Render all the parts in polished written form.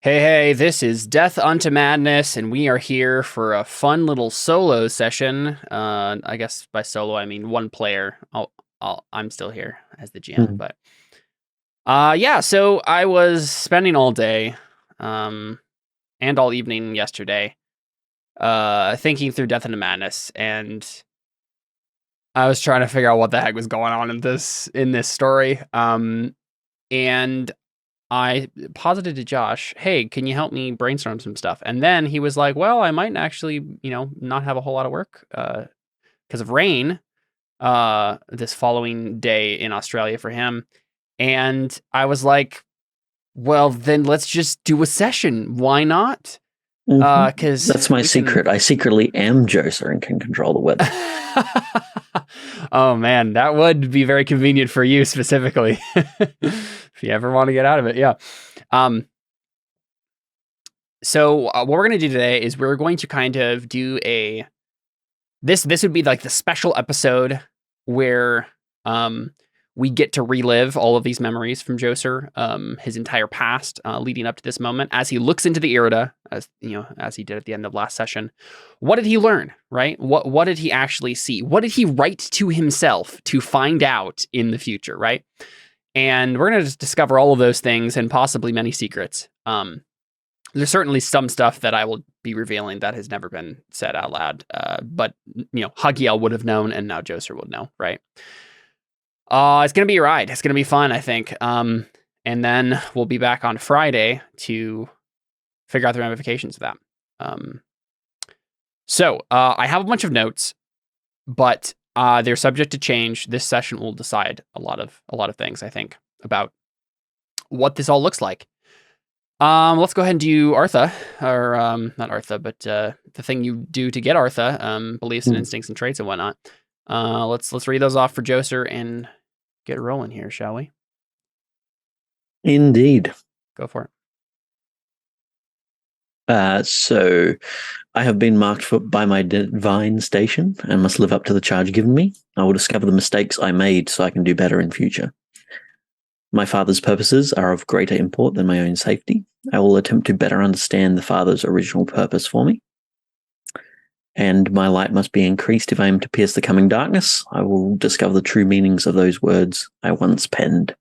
Hey, this is Death Unto Madness, and we are here for a fun little solo session. I guess by solo, I mean one player. I'm still here as the GM, Mhm. but yeah, so I was spending all day, and all evening yesterday, thinking through Death Unto Madness, and I was trying to figure out what the heck was going on in this story. And I posited to Josh, hey, can you help me brainstorm some stuff? And then he was like, well, I might actually, not have a whole lot of work because of rain this following day in Australia for him. And I was like, well, then let's just do a session. Why not? Because That's my we can. secret. I secretly am Joser and can control the weather. Oh man, that would be very convenient for you specifically. If you ever want to get out of it, yeah. So what we're going to do today is we're going to kind of do this would be like the special episode where we get to relive all of these memories from Joser, his entire past leading up to this moment as he looks into the Irida, as he did at the end of last session. What did he learn, right? What did he actually see? What did he write to himself to find out in the future, right? And we're going to discover all of those things and possibly many secrets. There's certainly some stuff that I will be revealing that has never been said out loud. But Hagiel would have known, and now Joser would know, right? It's gonna be a ride. It's gonna be fun, I think. And then we'll be back on Friday to figure out the ramifications of that. So I have a bunch of notes, but they're subject to change. This session will decide a lot of things, I think, about what this all looks like. Let's go ahead and do Artha, or not Artha, but the thing you do to get Artha, beliefs and instincts and traits and whatnot. Let's read those off for Joser and get rolling here, shall we? Indeed. Go for So I have been marked by my divine station and must live up to the charge given me. I will discover the mistakes I made so I can do better in future. My father's purposes are of greater import than my own safety. I will attempt to better understand the father's original purpose for me. And my light must be increased if I am to pierce the coming darkness. I will discover the true meanings of those words I once penned.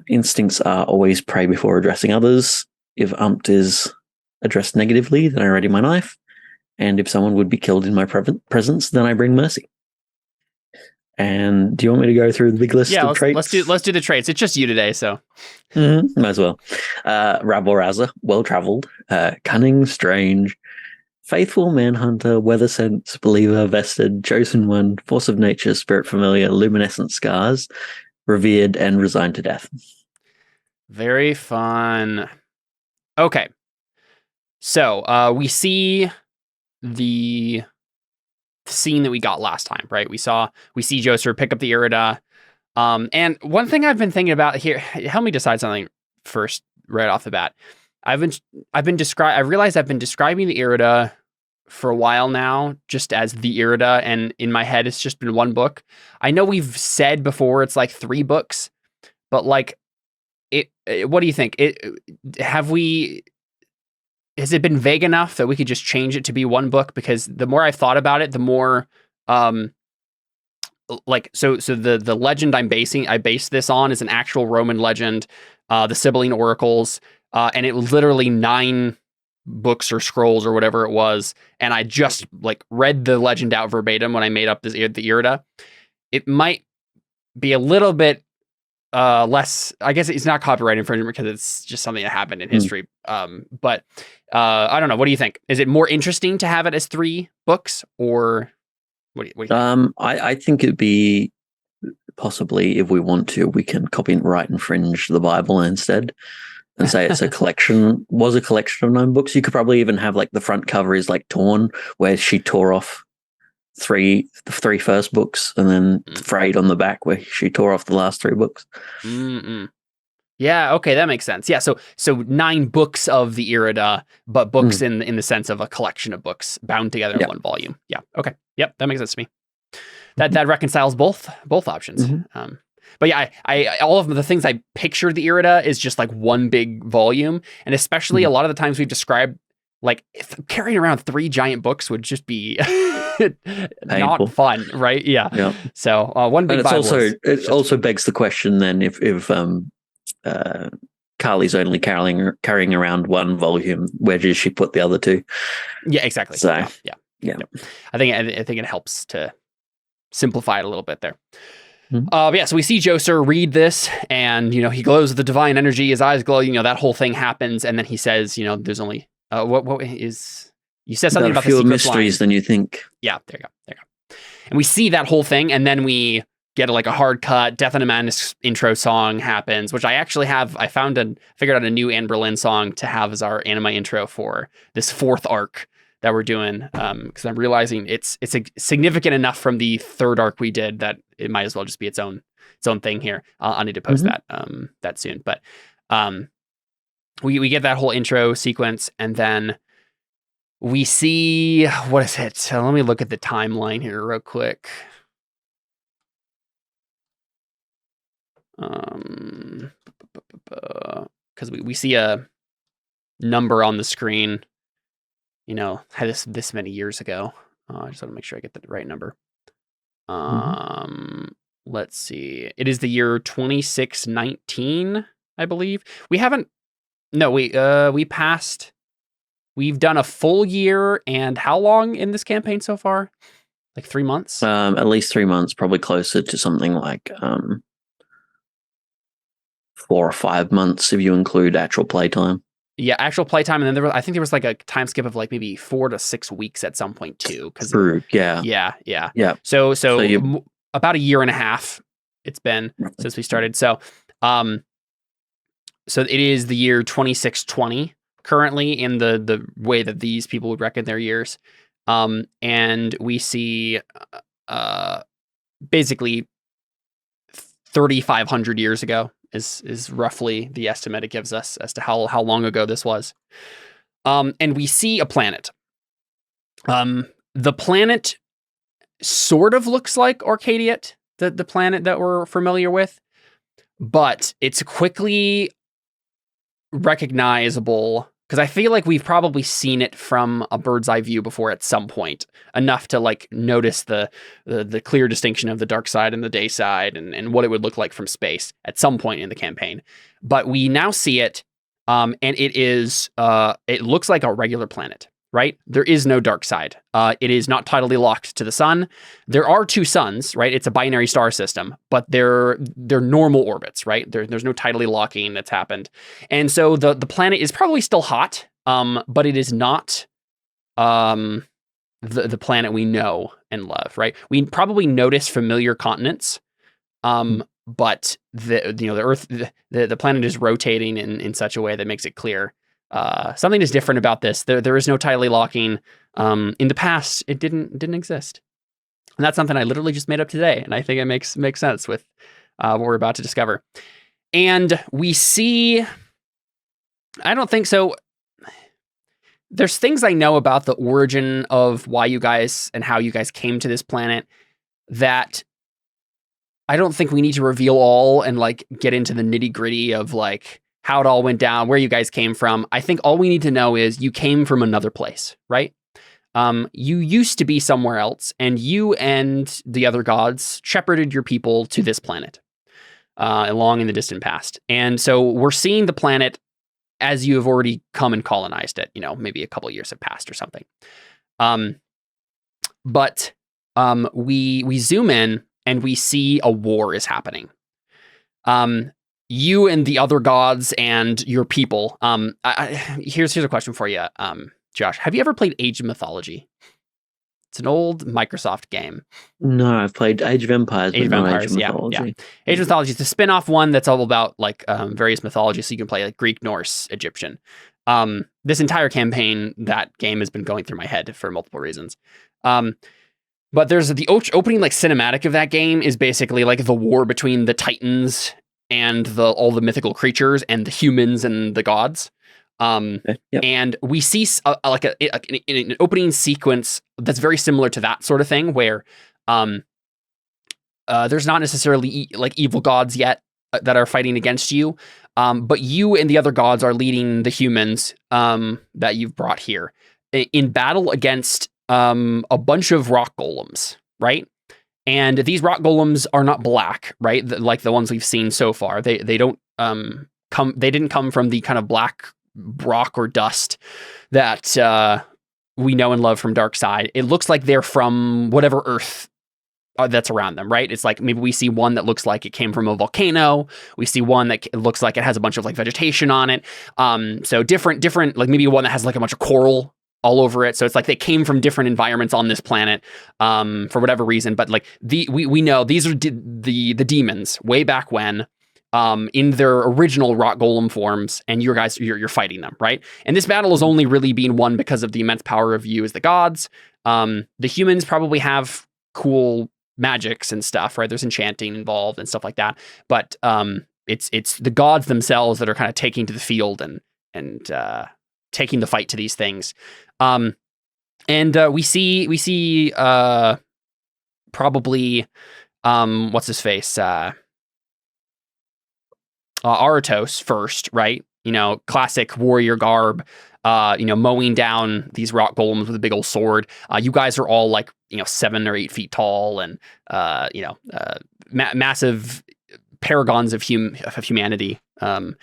Instincts are always pray before addressing others. If umpt is addressed negatively, then I ready my knife. And if someone would be killed in my presence, then I bring mercy. And do you want me to go through the big list of traits? Let's do the traits. It's just you today, so. Might as well. Rabble-rouser, well-traveled, cunning, strange, faithful, manhunter, weather sense, believer, vested, chosen one, force of nature, spirit familiar, luminescent scars, revered, and resigned to death. Very fun. Okay. So we see the scene that we got last time, right? We see Joser pick up the Irida. And one thing I've been thinking about here, help me decide something first, right off the bat. I realized I've been describing the Irida for a while now, just as the Irida, and in my head, it's just been one book. I know we've said before it's like 3 books, but like, what do you think? Has it been vague enough that we could just change it to be one book? Because the more I've thought about it, the more, so the legend I base this on is an actual Roman legend, the Sibylline Oracles, and it was literally 9 books or scrolls or whatever it was, and I just read the legend out verbatim when I made up the Irida. It might be a little bit less, I guess it's not copyright infringement because it's just something that happened in history. But I don't know. What do you think? Is it more interesting to have it as 3 books, or what do you think? I think it'd be possibly, if we want to, we can copyright infringe the Bible instead and say it's a collection of 9 books. You could probably even have the front cover is torn, where she tore off the 3 first books, and then frayed on the back where she tore off the last 3 books. Yeah, okay, that makes sense. Yeah, so 9 books of the Irida, but books in the sense of a collection of books bound together in one volume. Yeah, okay. Yep, that makes sense to me. That reconciles both options. But yeah, I all of the things I pictured the Irida is just like one big volume, and especially a lot of the times we've described like carrying around 3 giant books would just be not fun, right? Yeah. Yeah. So one big and it's Bible also is also begs the question then if Carly's only carrying around one volume, where does she put the other 2? Yeah, exactly. So yeah. Yep. I think it helps to simplify it a little bit there. Mm-hmm. So we see Joser read this, and he glows with the divine energy. His eyes glow. That whole thing happens, and then he says, there's only what is you said something about fewer the secret mysteries than you think. Yeah, there you go. And we see that whole thing, and then we get like a hard cut. Death and a Madness intro song happens, which I actually have. I figured out a new Anne Boleyn song to have as our anime intro for this 4th arc that we're doing, because I'm realizing it's significant enough from the 3rd arc we did that it might as well just be its own thing here. I need to post that soon, but we get that whole intro sequence, and then we see, what is it? So let me look at the timeline here real quick. Because we see a number on the screen. Had this many years ago. I just want to make sure I get the right number. Let's see. It is the year 2619, I believe. We haven't. No, we passed. We've done a full year, and how long in this campaign so far? Like 3 months? At least 3 months, probably closer to something like 4 or 5 months if you include actual playtime. Yeah, actual playtime, and then I think there was like a time skip of like maybe 4 to 6 weeks at some point too. True. Yeah. So about a year and a half it's been since we started. So it is the year 2620 currently in the way that these people would reckon their years, and we see basically 3,500 years ago is roughly the estimate it gives us as to how long ago this was. And we see a planet. The planet sort of looks like Arcadiat, the planet that we're familiar with, but it's quickly recognizable, because I feel like we've probably seen it from a bird's eye view before at some point, enough to like notice the clear distinction of the dark side and the day side, and what it would look like from space at some point in the campaign. But we now see it, and it looks like a regular planet, right? There is no dark side. It is not tidally locked to the sun. There are 2 suns, right? It's a binary star system, but they're normal orbits, right? There's no tidally locking that's happened. And so the planet is probably still hot, but it is not the planet we know and love, right? We probably notice familiar continents, but the Earth, the planet is rotating in such a way that makes it clear something is different about this. There is no tidally locking. In the past, it didn't exist, and that's something I literally just made up today, and I think it makes sense with what we're about to discover. And we see, I don't think so. There's things I know about the origin of why you guys and how you guys came to this planet that I don't think we need to reveal all and like get into the nitty gritty of like how it all went down, where you guys came from. I think all we need to know is you came from another place, right? You used to be somewhere else, and you and the other gods shepherded your people to this planet, long in the distant past. And so we're seeing the planet as you have already come and colonized it. Maybe a couple of years have passed or something. But we zoom in and we see a war is happening. You and the other gods and your people. Here's a question for you, Josh. Have you ever played Age of Mythology? It's an old Microsoft game. No, I've played Age of Empires, but not Age of Mythology. Yeah. Age of Mythology is the spin-off one that's all about like various mythologies, so you can play like Greek, Norse, Egyptian. This entire campaign, that game has been going through my head for multiple reasons. But there's the opening like cinematic of that game is basically like the war between the Titans and all the mythical creatures and the humans and the gods. And we see an opening sequence that's very similar to that sort of thing, where there's not necessarily like evil gods yet that are fighting against you, but you and the other gods are leading the humans that you've brought here in battle against a bunch of rock golems, right? And these rock golems are not black, right? Like the ones we've seen so far. They don't come. They didn't come from the kind of black rock or dust that we know and love from Dark Side. It looks like they're from whatever Earth that's around them, right? It's like maybe we see one that looks like it came from a volcano. We see one that looks like it has a bunch of like vegetation on it. So different, like maybe one that has like a bunch of coral all over it. So it's like they came from different environments on this planet for whatever reason. But like we know these are the demons way back when in their original rock golem forms, and you guys you're fighting them, right? And this battle is only really being won because of the immense power of you as the gods. The humans probably have cool magics and stuff, right? There's enchanting involved and stuff like that. But it's the gods themselves that are kind of taking to the field and taking the fight to these things. We see probably what's his face? Aratos first, right? You know, classic warrior garb, mowing down these rock golems with a big old sword. You guys are all like, 7 or 8 feet tall and, massive paragons of humanity. What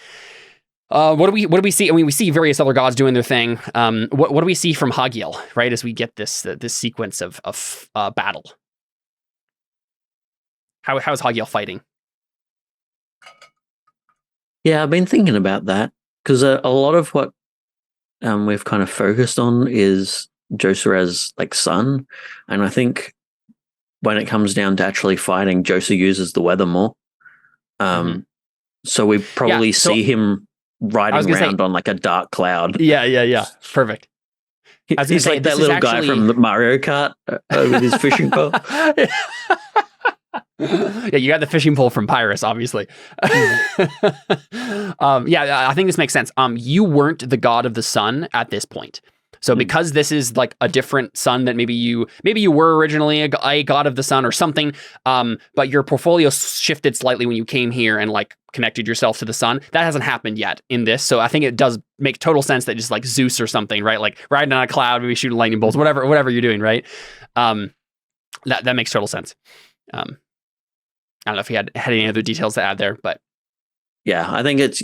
do we see? I mean, we see various other gods doing their thing. What do we see from Hagiel, right? As we get this sequence of battle. How is Hagiel fighting? Yeah, I've been thinking about that because a lot of what we've kind of focused on is Josuraz's like son, and I think when it comes down to actually fighting, Josu uses the weather more. So we probably see him riding around on like a dark cloud. Yeah. Perfect. He's like that little guy from the Mario Kart with his fishing pole. Yeah, you got the fishing pole from Pyrus, obviously. I think this makes sense. You weren't the god of the sun at this point. So because this is like a different sun that maybe you were originally a god of the sun or something, but your portfolio shifted slightly when you came here and like connected yourself to the sun. That hasn't happened yet in this. So I think it does make total sense that just like Zeus or something, right? Like riding on a cloud, maybe shooting lightning bolts, whatever you're doing, right? That makes total sense. I don't know if he had any other details to add there, but yeah, I think it's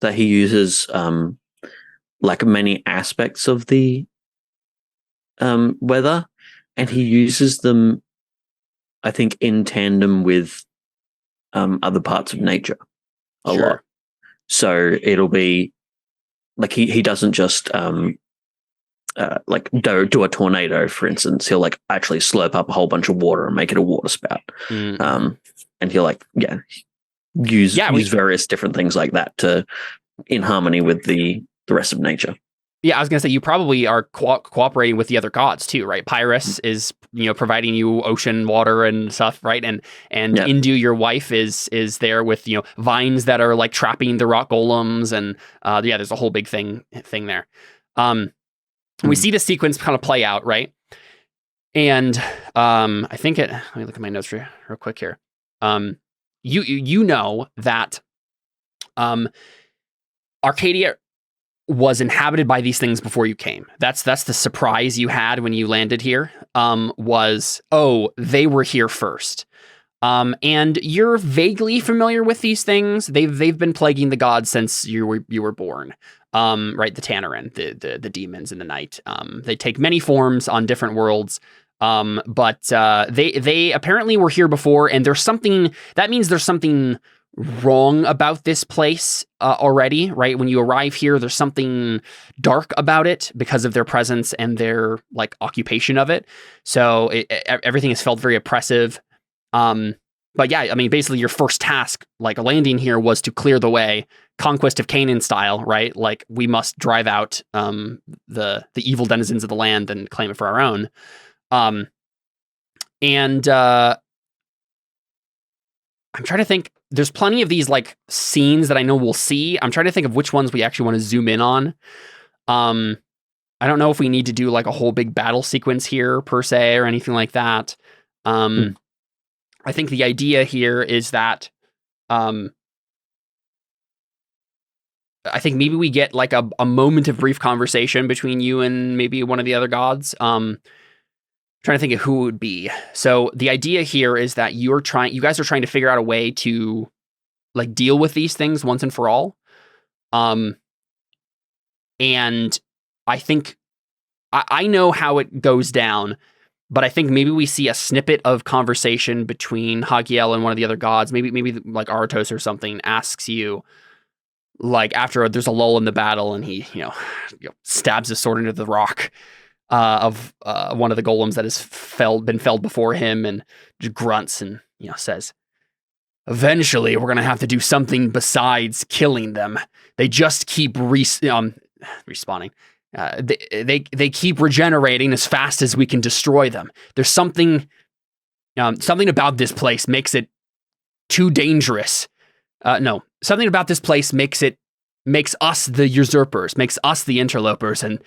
that he uses like many aspects of the weather, and he uses them, I think, in tandem with other parts of nature a lot. So it'll be like he doesn't just like do a tornado, for instance. He'll like actually slurp up a whole bunch of water and make it a water spout. And he'll use various different things like that to in harmony with the rest of nature. Yeah, I was gonna say you probably are cooperating with the other gods too, right? Pyrus is providing you ocean water and stuff, right? And Indu, your wife, is there with vines that are like trapping the rock golems, and there's a whole big thing there. We see the sequence kind of play out, right? And I think let me look at my notes real quick here. You know that Arcadia was inhabited by these things before you came. That's the surprise you had when you landed here. They were here first. And you're vaguely familiar with these things. They've been plaguing the gods since you were born. Right, the Tannerin, the demons in the night. They take many forms on different worlds. But they apparently were here before, and there's something wrong about this place already, right? When you arrive here, there's something dark about it because of their presence and their like occupation of it. So everything has felt very oppressive. But yeah, I mean, basically your first task, like landing here, was to clear the way, conquest of Canaan style, right? Like we must drive out the evil denizens of the land and claim it for our own. I'm trying to think. There's plenty of these like scenes that I know we'll see. I'm trying to think of which ones we actually want to zoom in on. I don't know if we need to do like a whole big battle sequence here per se or anything like that. I think the idea here is that I think maybe we get like a moment of brief conversation between you and maybe one of the other gods. Trying to think of who it would be. So the idea here is that you guys are trying to figure out a way to like deal with these things once and for all. And I think I know how it goes down, but I think maybe we see a snippet of conversation between Hagiel and one of the other gods. Maybe like Aratos or something asks you, like after there's a lull in the battle, and he stabs his sword into the rock of one of the golems that has been felled before him, and just grunts and says, "Eventually, we're gonna have to do something besides killing them. They just keep respawning. They keep regenerating as fast as we can destroy them. There's something about this place makes it too dangerous. No, something about this place makes us the usurpers, makes us the interlopers, and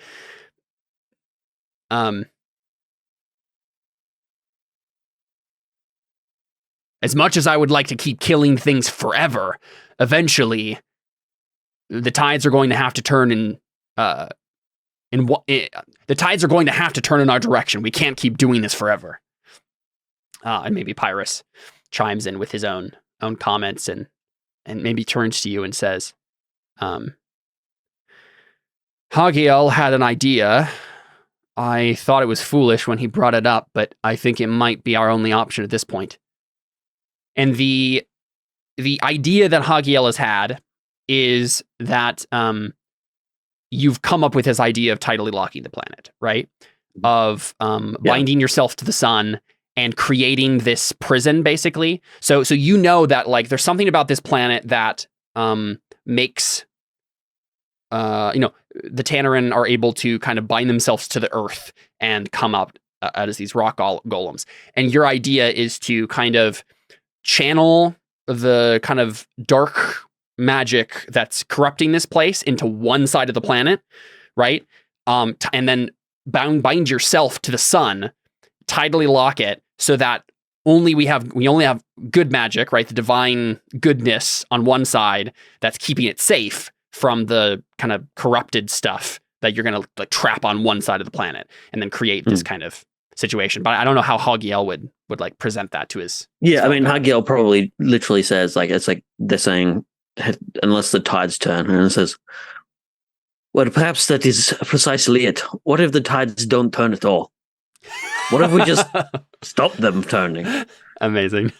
as much as I would like to keep killing things forever, eventually the tides are going to have to turn the tides are going to have to turn in our direction. We can't keep doing this forever." And maybe Pyrrhus chimes in with his own comments and maybe turns to you and says, "Hagiel had an idea. I thought it was foolish when he brought it up, but I think it might be our only option at this point." And the idea that Hagiel has had is that you've come up with this idea of tidally locking the planet, right? Of binding yourself to the sun and creating this prison, basically. So that like there's something about this planet that makes the Tannerin are able to kind of bind themselves to the earth and come up as these rock golems. And your idea is to kind of channel the kind of dark magic that's corrupting this place into one side of the planet, right? And then bind yourself to the sun, tidally lock it, so that we only have good magic, right? The divine goodness on one side that's keeping it safe from the kind of corrupted stuff that you're going to like trap on one side of the planet, and then create this kind of situation. But I don't know how Hagiel would like present that to his. Yeah, I mean, Hagiel probably literally says like it's like they're saying, unless the tides turn, and it says, well, perhaps that is precisely it. What if the tides don't turn at all? What if we just stop them turning? Amazing.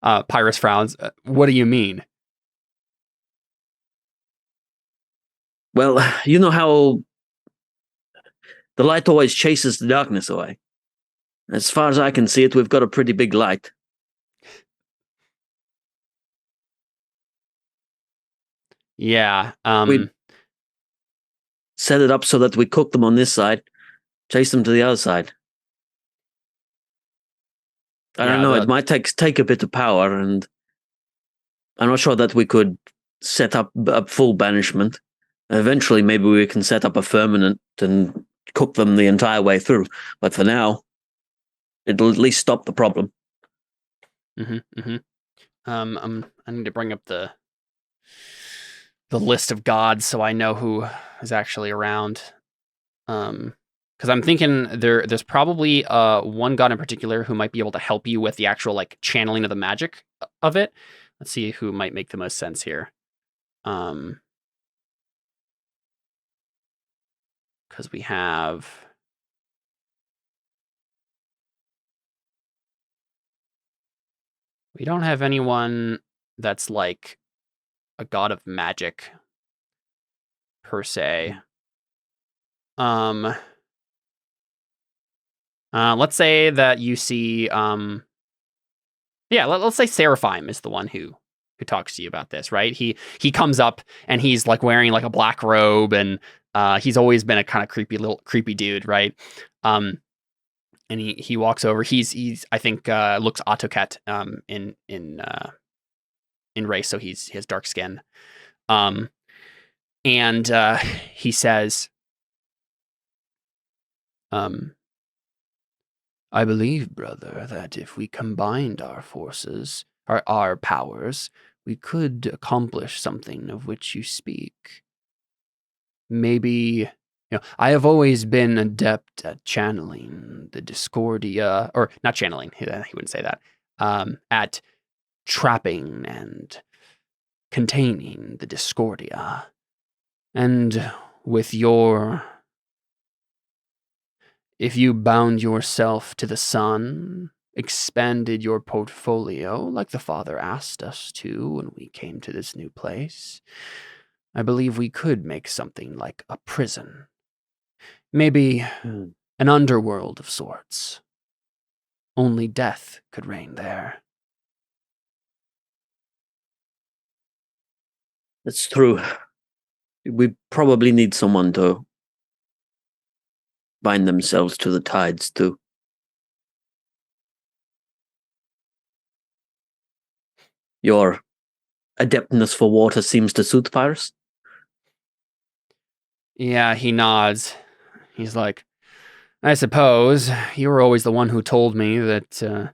Pyrrhus frowns. What do you mean? Well, you know how the light always chases the darkness away. As far as I can see it, we've got a pretty big light. Yeah. We set it up so that we cook them on this side, chase them to the other side. I don't know. It might take a bit of power, and I'm not sure that we could set up a full banishment. Eventually, maybe we can set up a firmament and cook them the entire way through. But for now, it'll at least stop the problem. I need to bring up the list of gods so I know who is actually around. Because I'm thinking there's probably one god in particular who might be able to help you with the actual like channeling of the magic of it. Let's see who might make the most sense here. Because we don't have anyone that's like a god of magic per se. Let's say that you see let's say Seraphim is the one who talks to you about this, right? He comes up and he's like wearing like a black robe, and he's always been a kind of creepy dude, right? And he walks over. He's I think looks Autocat in race, so he has dark skin. And he says, I believe, brother, that if we combined our forces, our powers, we could accomplish something of which you speak. Maybe, I have always been adept at channeling the Discordia, or not channeling, he wouldn't say that, at trapping and containing the Discordia. And with if you bound yourself to the sun, expanded your portfolio like the Father asked us to when we came to this new place, I believe we could make something like a prison. Maybe an underworld of sorts. Only death could reign there. That's true. We probably need someone to bind themselves to the tides too. Your adeptness for water seems to suit Pyrus. Yeah, he nods. He's like, I suppose you were always the one who told me that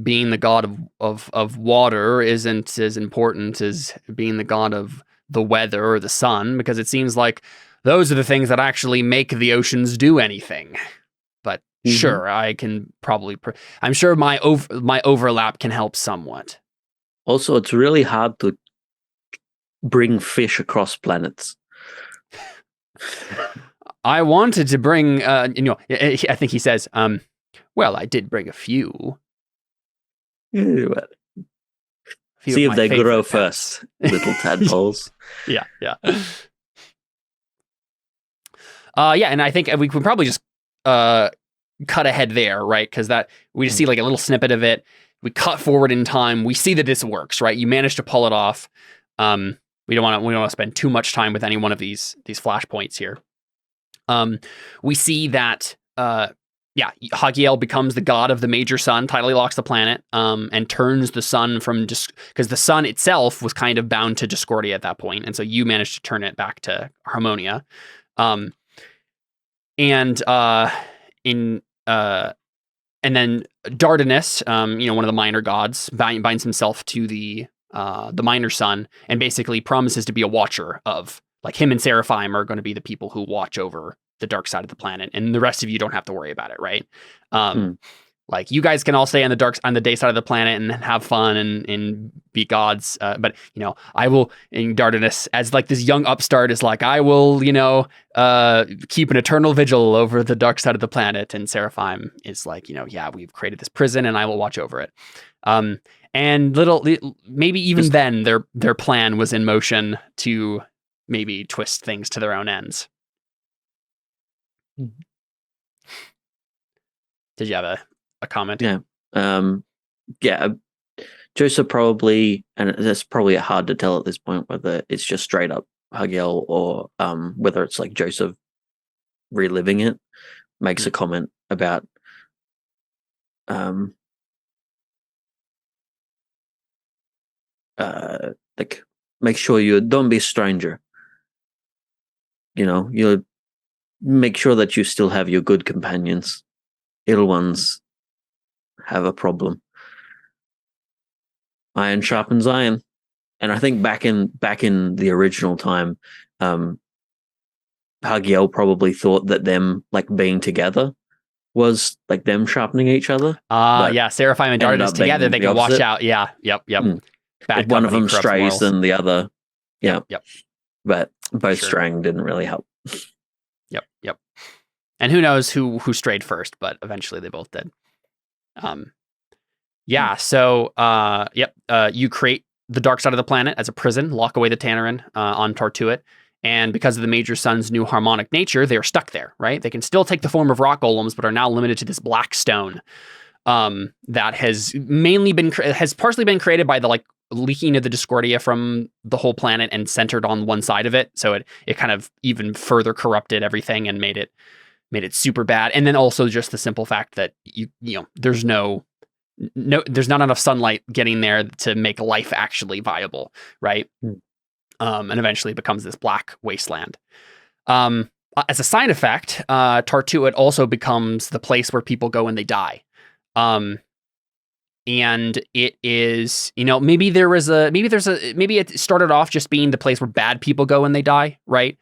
being the god of water isn't as important as being the god of the weather or the sun, because it seems like those are the things that actually make the oceans do anything. But sure, I can probably. I'm sure my overlap can help somewhat. Also, it's really hard to bring fish across planets. I wanted to bring, I think he says, well, I did bring a few. See if they grow first, little tadpoles. Yeah. And I think we can probably just cut ahead there, right? Because that we just see like a little snippet of it. We cut forward in time. We see that this works, right? You managed to pull it off. We don't want to spend too much time with any one of these flashpoints here. We see that Hagiel becomes the god of the major sun, tidally locks the planet, and turns the sun from because the sun itself was kind of bound to Discordia at that point, and so you managed to turn it back to Harmonia. And then Dardanus, one of the minor gods, binds himself to the minor sun and basically promises to be a watcher of, like, him and Seraphim are going to be the people who watch over the dark side of the planet, and the rest of you don't have to worry about it, right? Like, you guys can all stay on the day side of the planet and have fun and be gods, but I will. And Dardanus, as like this young upstart, is like, I will, keep an eternal vigil over the dark side of the planet. And Seraphim is like, we've created this prison, and I will watch over it. And maybe even then, their plan was in motion to maybe twist things to their own ends. Did you have a comment? Yeah. Joseph probably, and it's probably hard to tell at this point whether it's just straight up Hagiel or whether it's like Joseph reliving it, makes a comment about like, make sure you don't be a stranger. You make sure that you still have your good companions. Ill ones have a problem. Iron sharpens iron. And I think back in the original time, Hagiel probably thought that them like being together was like them sharpening each other. Seraphim and Dardanus together, they can watch out. Yeah, yep. If one of them strays, then the other. Yeah. Yep. But both straying didn't really help. Yep. And who knows who strayed first, but eventually they both did. You create the dark side of the planet as a prison, lock away the Tannerin on Tartuit, and because of the major sun's new harmonic nature, they're stuck there, right? They can still take the form of rock golems, but are now limited to this black stone that has partially been created by the leaking of the Discordia from the whole planet and centered on one side of it. So it kind of even further corrupted everything and made it super bad. And then also just the simple fact that there's there's not enough sunlight getting there to make life actually viable, right? And eventually it becomes this black wasteland. As a side effect, Tartuit also becomes the place where people go when they die. And it is, maybe it started off just being the place where bad people go when they die, right?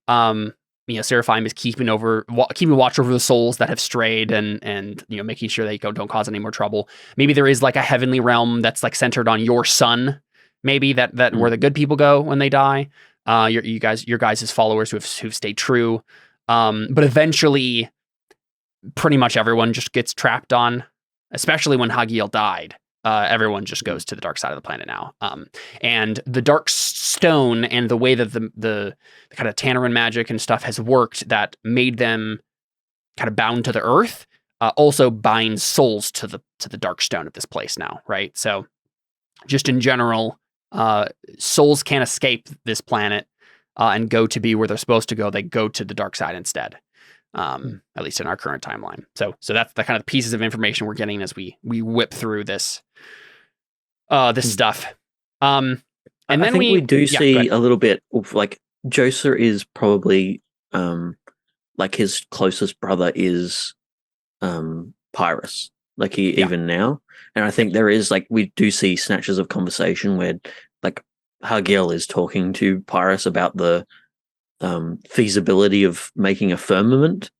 Seraphim is keeping watch over the souls that have strayed and making sure they don't cause any more trouble. Maybe there is like a heavenly realm that's like centered on your son, maybe that where the good people go when they die. Your guys' followers who've stayed true. But eventually, pretty much everyone just gets trapped on, especially when Hagiel died. Everyone just goes to the dark side of the planet now. And the dark stone and the way that the kind of Tannerin magic and stuff has worked that made them kind of bound to the earth also binds souls to the dark stone at this place now, right? So just in general, souls can't escape this planet and go to be where they're supposed to go. They go to the dark side instead. At least in our current timeline. So that's the kind of pieces of information we're getting as we whip through this stuff. And then I think we do see a little bit of like Joser is probably like his closest brother is Pyrrhus. Like even now. And I think there is like we do see snatches of conversation where like Hagiel is talking to Pyrrhus about the feasibility of making a firmament,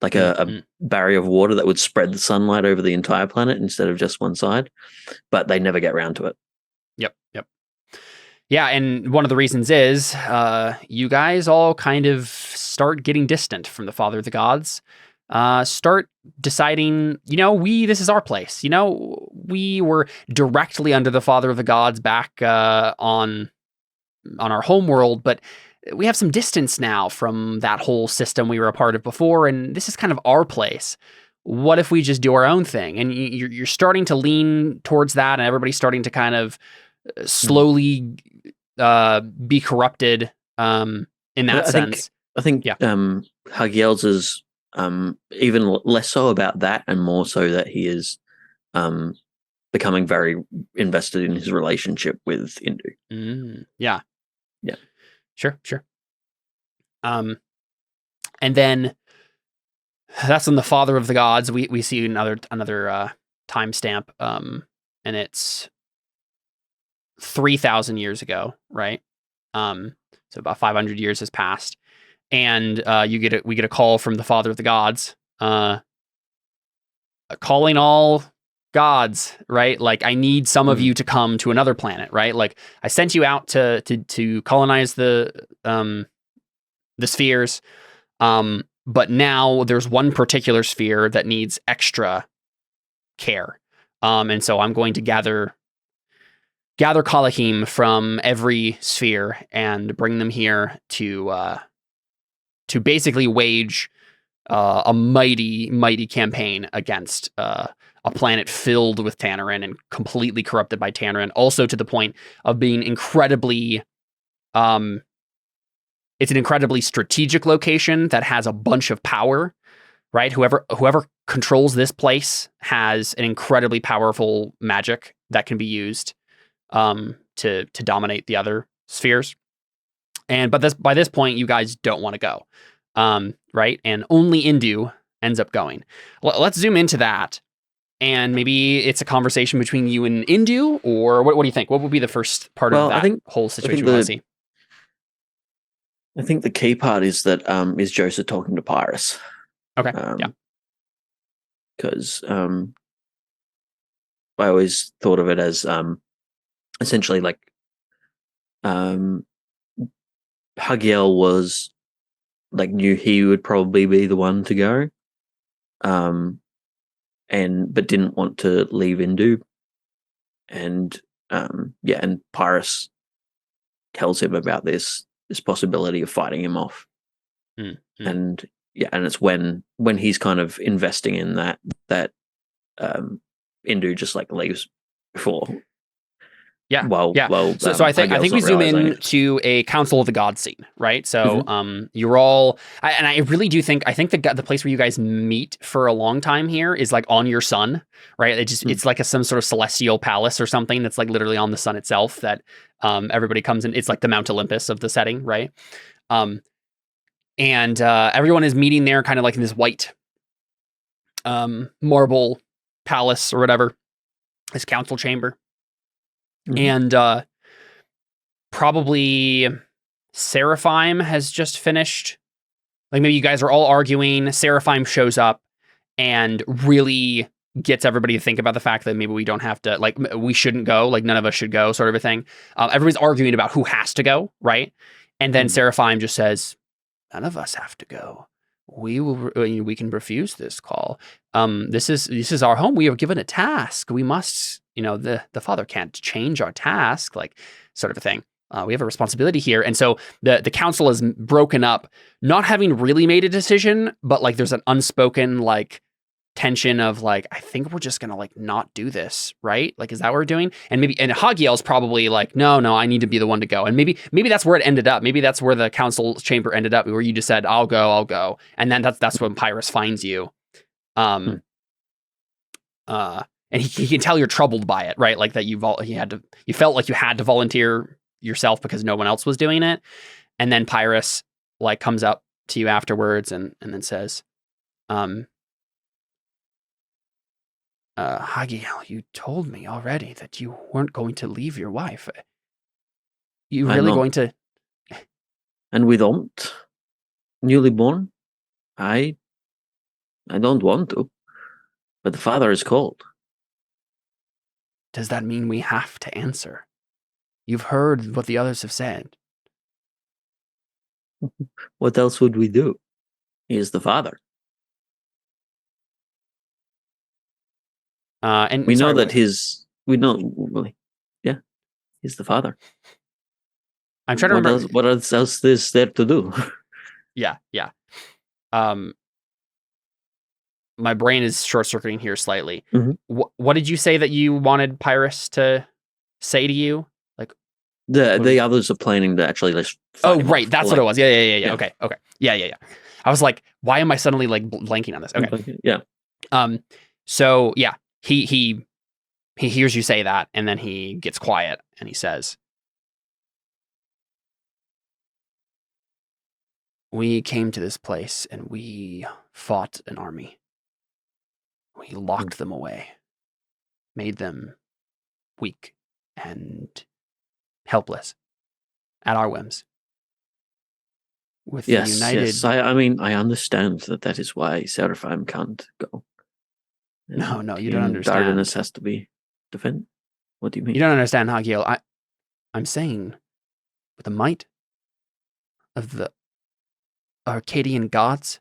like a barrier of water that would spread the sunlight over the entire planet instead of just one side, but they never get around to it. Yep. Yeah, and one of the reasons is you guys all kind of start getting distant from the Father of the Gods. Start deciding, this is our place. We were directly under the Father of the Gods back on our home world, but we have some distance now from that whole system we were a part of before, and this is kind of our place. What if we just do our own thing? And you're starting to lean towards that, and everybody's starting to kind of slowly be corrupted in that sense. I think Hagiel's is even less so about that, and more so that he is becoming very invested in his relationship with Indu. Yeah. Sure. And then that's on the Father of the Gods. We see another timestamp, and it's 3,000 years ago, right? So about 500 years has passed, and we get a call from the Father of the Gods, calling all gods, right? Like, I need some of you to come to another planet, right? Like, I sent you out to colonize the spheres, but now there's one particular sphere that needs extra care, and so I'm going to gather Kalahim from every sphere and bring them here to basically wage a mighty campaign against a planet filled with Tannerin and completely corrupted by Tannerin, also to the point of being incredibly, it's an incredibly strategic location that has a bunch of power, right? Whoever controls this place has an incredibly powerful magic that can be used to dominate the other spheres. But by this point, you guys don't want to go, right? And only Indu ends up going. Let's zoom into that. And maybe it's a conversation between you and Indu, or what do you think? What would be the first part of that whole situation we want to see? I think the key part is that is Joseph talking to Pyrrhus. Okay, because I always thought of it as essentially like Hagiel was like knew he would probably be the one to go, but didn't want to leave Indu, and and Pyrrhus tells him about this possibility of fighting him off, and it's when he's kind of investing in that Indu just like leaves before. So I think we zoom in to a Council of the Gods scene, right? So you're all, and I really do think the place where you guys meet for a long time here is like on your sun, right? It's like some sort of celestial palace or something that's like literally on the sun itself that everybody comes in. It's like the Mount Olympus of the setting, right? And everyone is meeting there kind of like in this white marble palace or whatever, this council chamber. Mhm. And probably Seraphim has just finished. Like maybe you guys are all arguing. Seraphim shows up and really gets everybody to think about the fact that maybe we don't have to, like, we shouldn't go, like none of us should go, sort of a thing. Everybody's arguing about who has to go, right? And then Mhm. Seraphim just says, "None of us have to go. We can refuse this call. This is our home. We are given a task. We must, the father can't change our task, like sort of a thing. We have a responsibility here." And so the council is broken up, not having really made a decision, but like there's an unspoken like tension of like, I think we're just gonna like not do this, right? Like, is that what we're doing? And Hagiel's probably like, no, I need to be the one to go. And maybe that's where it ended up. Maybe that's where the council chamber ended up, where you just said, I'll go. And then that's when Pyrrhus finds you. Um Mhm. and he can tell you're troubled by it, right? Like that you felt like you had to volunteer yourself because no one else was doing it. And then Pyrrhus like comes up to you afterwards and then says, Hagiel, you told me already that you weren't going to leave your wife. You I'm really not. going to? And we don't. Newly born, I I don't want to, but the father is called. Does that mean we have to answer? You've heard what the others have said. What else would we do? He is the father. And We know sorry, that we know, well, yeah, he's the father. I'm trying to remember. What else is there to do? Yeah. Um, my brain is short circuiting here slightly. Mhm. What did you say that you wanted Pyrrhus to say to you? Like, The others are planning to actually let's fight oh, him right, off. that's what it Like, was. Yeah. yeah, Okay. Yeah. I was like, why am I suddenly like blanking on this? Okay. yeah. Um, so yeah, he hears you say that, and then he gets quiet, and he says, "We came to this place, and we fought an army. We locked them away, made them weak and helpless at our whims. With the Yes. United, I mean, I understand that is why Seraphim can't go, and no, you don't King Dardanus understand. has to be defended. What do you You mean? don't understand, Hagiel. I'm saying, with the might of the Arcadian gods,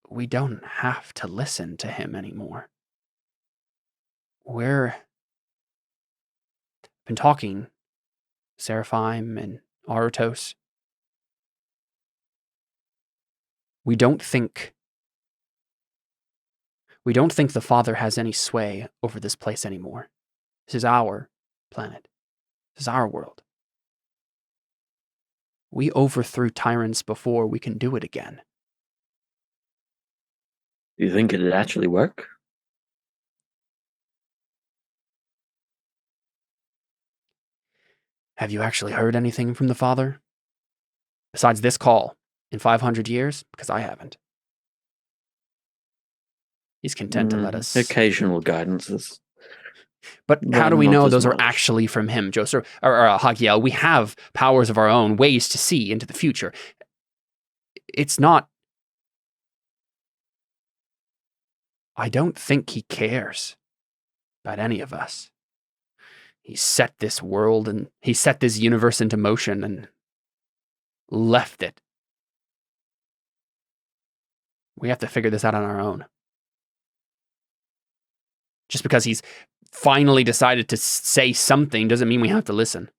we don't have to listen to him anymore. We're been talking, Seraphim and Aratos. We don't think the Father has any sway over this place anymore. This is our planet. This is our world. We overthrew tyrants before, we can do it again. Do you think it'd actually work? Have you actually heard anything from the Father? Besides this call in 500 years? Because I haven't. He's content to let us. Occasional guidances, But how but do we not know as those are much. actually from him, Joseph? Or Hagiel, we have powers of our own, ways to see into the future. It's not. I don't think he cares about any of us. He set this world and he set this universe into motion and left it. We have to figure this out on our own. Just because he's finally decided to say something doesn't mean we have to listen.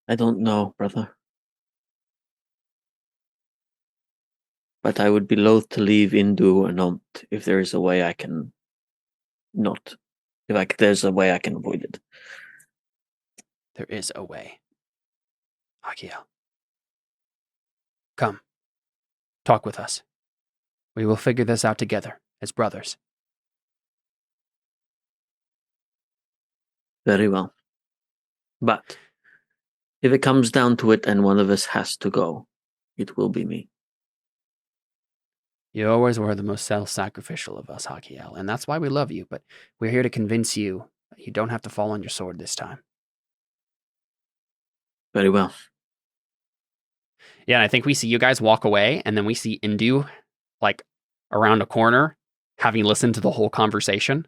I don't know, brother. But I would be loath to leave Indu or not if there is a way I can not. There's a way I can avoid it. There is a way. Hagiel, come, talk with us. We will figure this out together as brothers. Very well. But if it comes down to it and one of us has to go, it will be me. You always were the most self-sacrificial of us, Hakiel, and that's why we love you, but we're here to convince you that you don't have to fall on your sword this time. Very well. Yeah, and I think we see you guys walk away, and then we see Indu, like, around a corner, having listened to the whole conversation.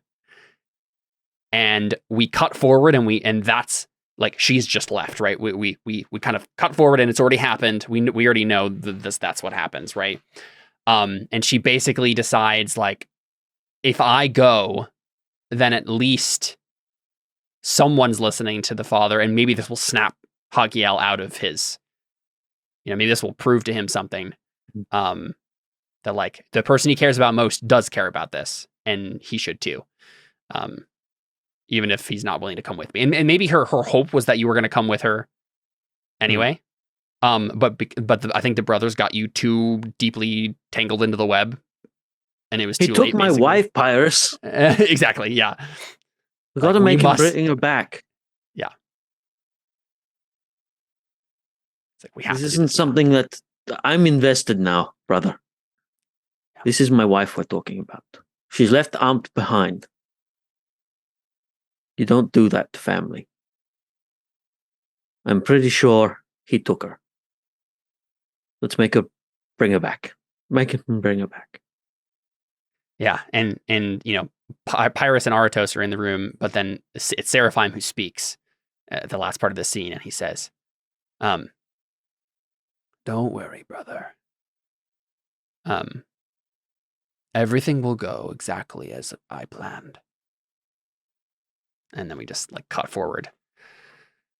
And we cut forward, and that's, like, she's just left, right? We kind of cut forward, and it's already happened. We already know that's what happens, right? And she basically decides, like, if I go, then at least someone's listening to the father, and maybe this will snap Hagiel out of his, maybe this will prove to him something. That, like, the person he cares about most does care about this, and he should too. Even if he's not willing to come with me. And maybe her hope was that you were going to come with her anyway. But I think the brothers got you too deeply tangled into the web, and it was too late. He took my wife, Pyrus. Exactly, yeah. We got to make him bring her back. Yeah. It's like, we have this isn't something that I'm invested now, brother. Yeah. This is my wife we're talking about. She's left armed behind. You don't do that to family. I'm pretty sure he took her. Let's bring her back. Make him bring her back. Yeah, and Pyrus and Aratos are in the room, but then it's Seraphim who speaks at the last part of the scene, and he says, "Don't worry, brother. Everything will go exactly as I planned." And then we just, like, cut forward.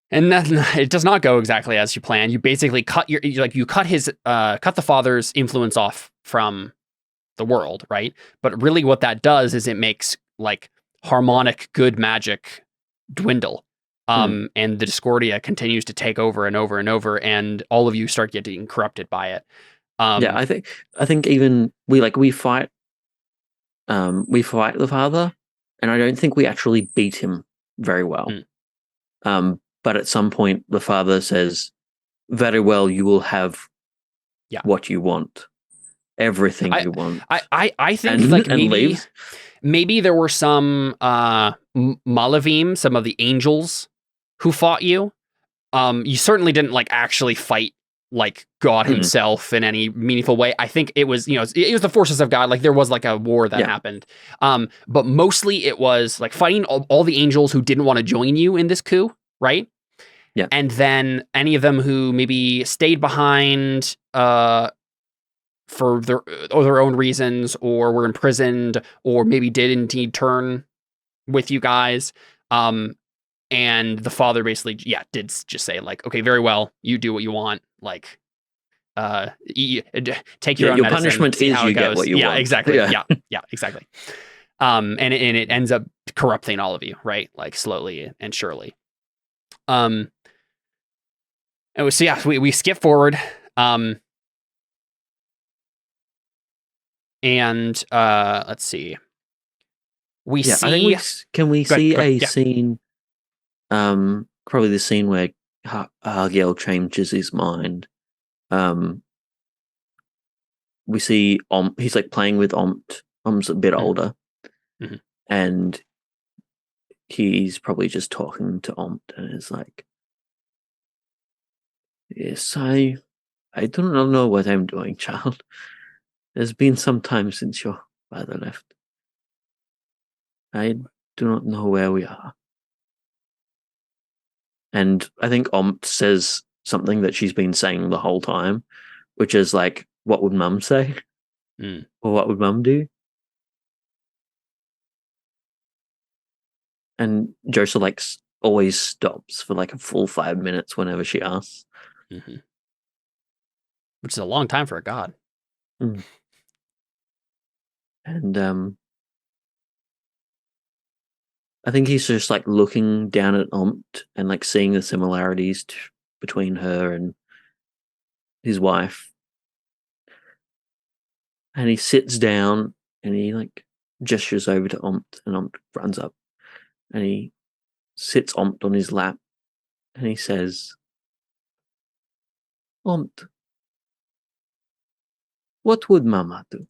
And then it does not go exactly as you planned. You basically cut cut the father's influence off from the world, right? But really what that does is it makes, like, harmonic good magic dwindle. And the Discordia continues to take over and over and over, and all of you start getting corrupted by it. Yeah, I think even we fight the father, and I don't think we actually beat him very well. But at some point the father says, very well, you will have what you want. Everything you want. I think maybe there were some Malavim, some of the angels who fought you. You certainly didn't, like, actually fight, like, God himself in any meaningful way. I think it was, it was the forces of God. Like, there was, like, a war that happened. But mostly it was, like, fighting all the angels who didn't want to join you in this coup, right? Yeah. And then any of them who maybe stayed behind for their own reasons, or were imprisoned, or maybe did indeed turn with you guys. And the father basically, did just say, like, okay, very well, you do what you want. Like, take your own your medicine, punishment is you get what you want. Exactly. Yeah, exactly. And it ends up corrupting all of you, right? Like, slowly and surely. And so we skip forward. And let's see. We see. I think see a scene? Probably the scene where Argel changes his mind. We see he's, like, playing with Omt. Omt's a bit older, and he's probably just talking to Omt, and is like, "Yes, I do not know what I'm doing, child. It's been some time since your father left. I do not know where we are." And I think Omt says something that she's been saying the whole time, which is, like, what would Mum say? Or what would Mum do? And Josa, like, always stops for, like, a full 5 minutes whenever she asks. Which is a long time for a god. And I think he's just, like, looking down at Omt and, like, seeing the similarities between her and his wife. And he sits down and he, like, gestures over to Omt, and Omt runs up and he sits Omt on his lap, and he says, Omt, what would Mama do?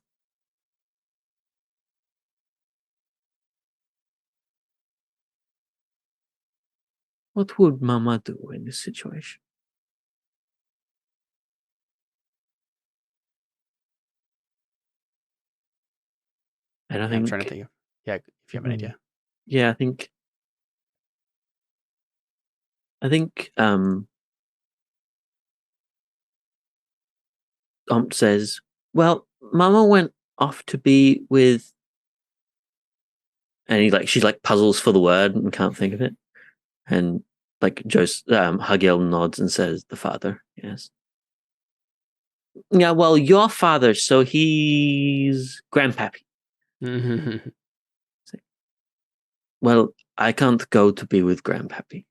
What would Mama do in this situation? And I I'm think, trying to think of, yeah, if you have an idea. yeah, I think Omt says, well, Mama went off to be with, and she puzzles for the word and can't think of it. And Hagiel nods and says, the father, yes. Yeah, well, your father, so he's grandpappy. Well, I can't go to be with grandpappy.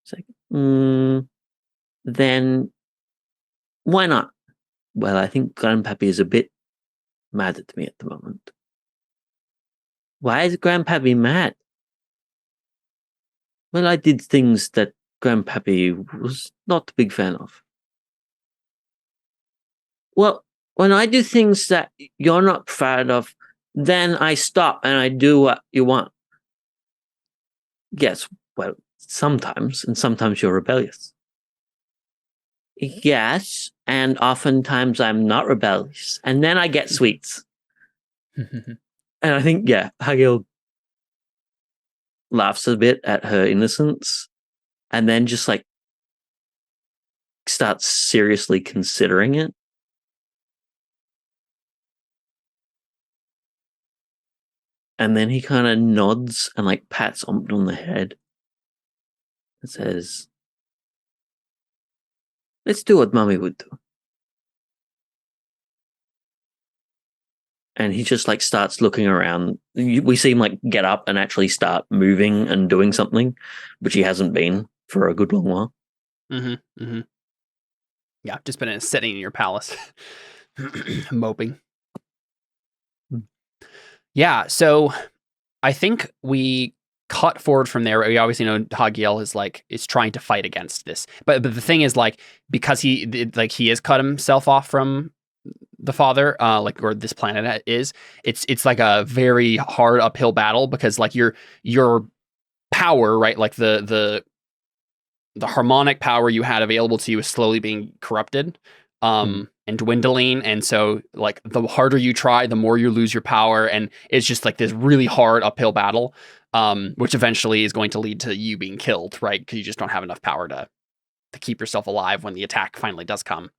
It's like, then why not? Well, I think grandpappy is a bit mad at me at the moment. Why is grandpappy mad? Well, I did things that grandpappy was not a big fan of. Well, when I do things that you're not proud of, then I stop and I do what you want. Yes, well, sometimes, and sometimes you're rebellious. Yes, and oftentimes I'm not rebellious, and then I get sweets. And I think, yeah, Hagil laughs a bit at her innocence, and then just starts seriously considering it. And then he kind of nods and pats Omt on the head and says, let's do what Mummy would do. And he just starts looking around. We see him get up and actually start moving and doing something, which he hasn't been for a good long while. Yeah, just been sitting in your palace, moping. Yeah, so I think we cut forward from there. We obviously know Hagiel is trying to fight against this, but the thing is because he has cut himself off from the father, or this planet is, it's like a very hard uphill battle because your power, right, the harmonic power you had available to you is slowly being corrupted and dwindling, and so the harder you try, the more you lose your power, and it's just this really hard uphill battle, which eventually is going to lead to you being killed, right, because you just don't have enough power to keep yourself alive when the attack finally does come.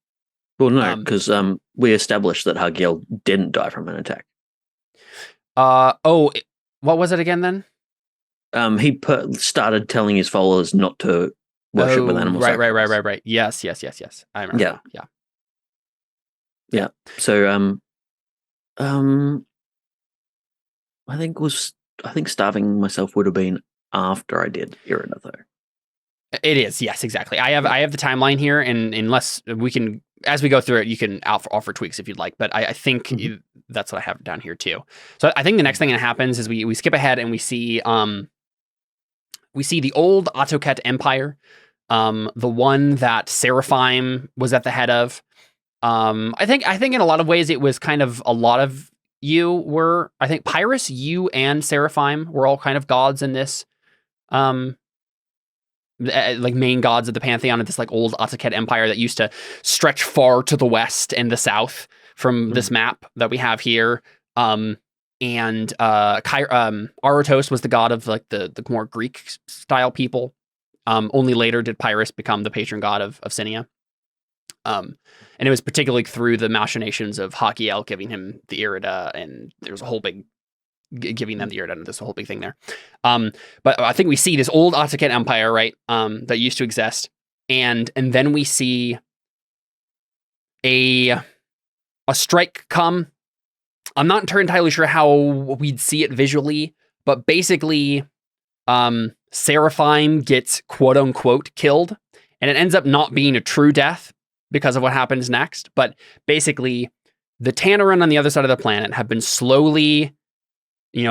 Well, no, because we established that Hagiel didn't die from an attack. What was it again then? He started telling his followers not to worship with animal sacrifice. Right. Yes. I remember. Yeah. So, I think starving myself would have been after I did Irina, though. It is, yes, exactly. I have the timeline here, and unless we can, as we go through it, you can offer tweaks if you'd like. But I think that's what I have down here too. So I think the next thing that happens is we skip ahead and we see the old Autoket Empire, the one that Seraphim was at the head of. I think in a lot of ways it was kind of a lot of you were. I think Pyrrhus, you and Seraphim were all kind of gods in this. Main gods of the pantheon of this old Autoket Empire that used to stretch far to the west and the south from this map that we have here. And Aratos was the god of the more Greek style people. Only later did Pyrrhus become the patron god of Sinia. And it was particularly through the machinations of Hagiel giving him the Irida, and there was a whole big giving them the Irida, and there's a whole big thing there. But I think we see this old Autoket Empire, right, that used to exist, and then we see a strike come. I'm not entirely sure how we'd see it visually, but basically, Seraphim gets quote unquote killed, and it ends up not being a true death because of what happens next. But basically, the Tanneran on the other side of the planet have been slowly,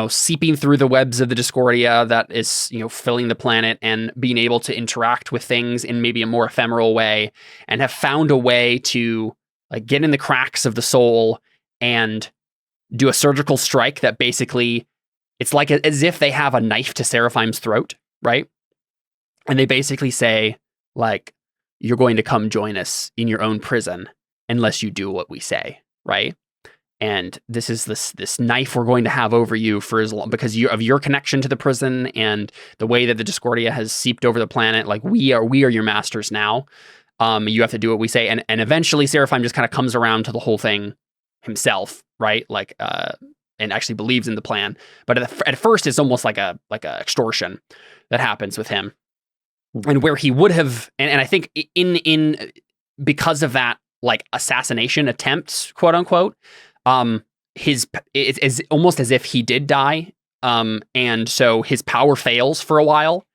seeping through the webs of the Discordia that is, filling the planet and being able to interact with things in maybe a more ephemeral way, and have found a way to like get in the cracks of the soul and do a surgical strike that basically, it's like as if they have a knife to Seraphim's throat, right? And they basically say, like, you're going to come join us in your own prison unless you do what we say, right? And this is this knife we're going to have over you for as long, because of your connection to the prison and the way that the Discordia has seeped over the planet. Like, we are your masters now. You have to do what we say. And eventually Seraphim just kind of comes around to the whole thing himself, right? Like, and actually believes in the plan. But at first it's almost like a extortion that happens with him. And where he would have, and I think in because of that, like, assassination attempts, quote unquote, it's almost as if he did die, and so his power fails for a while,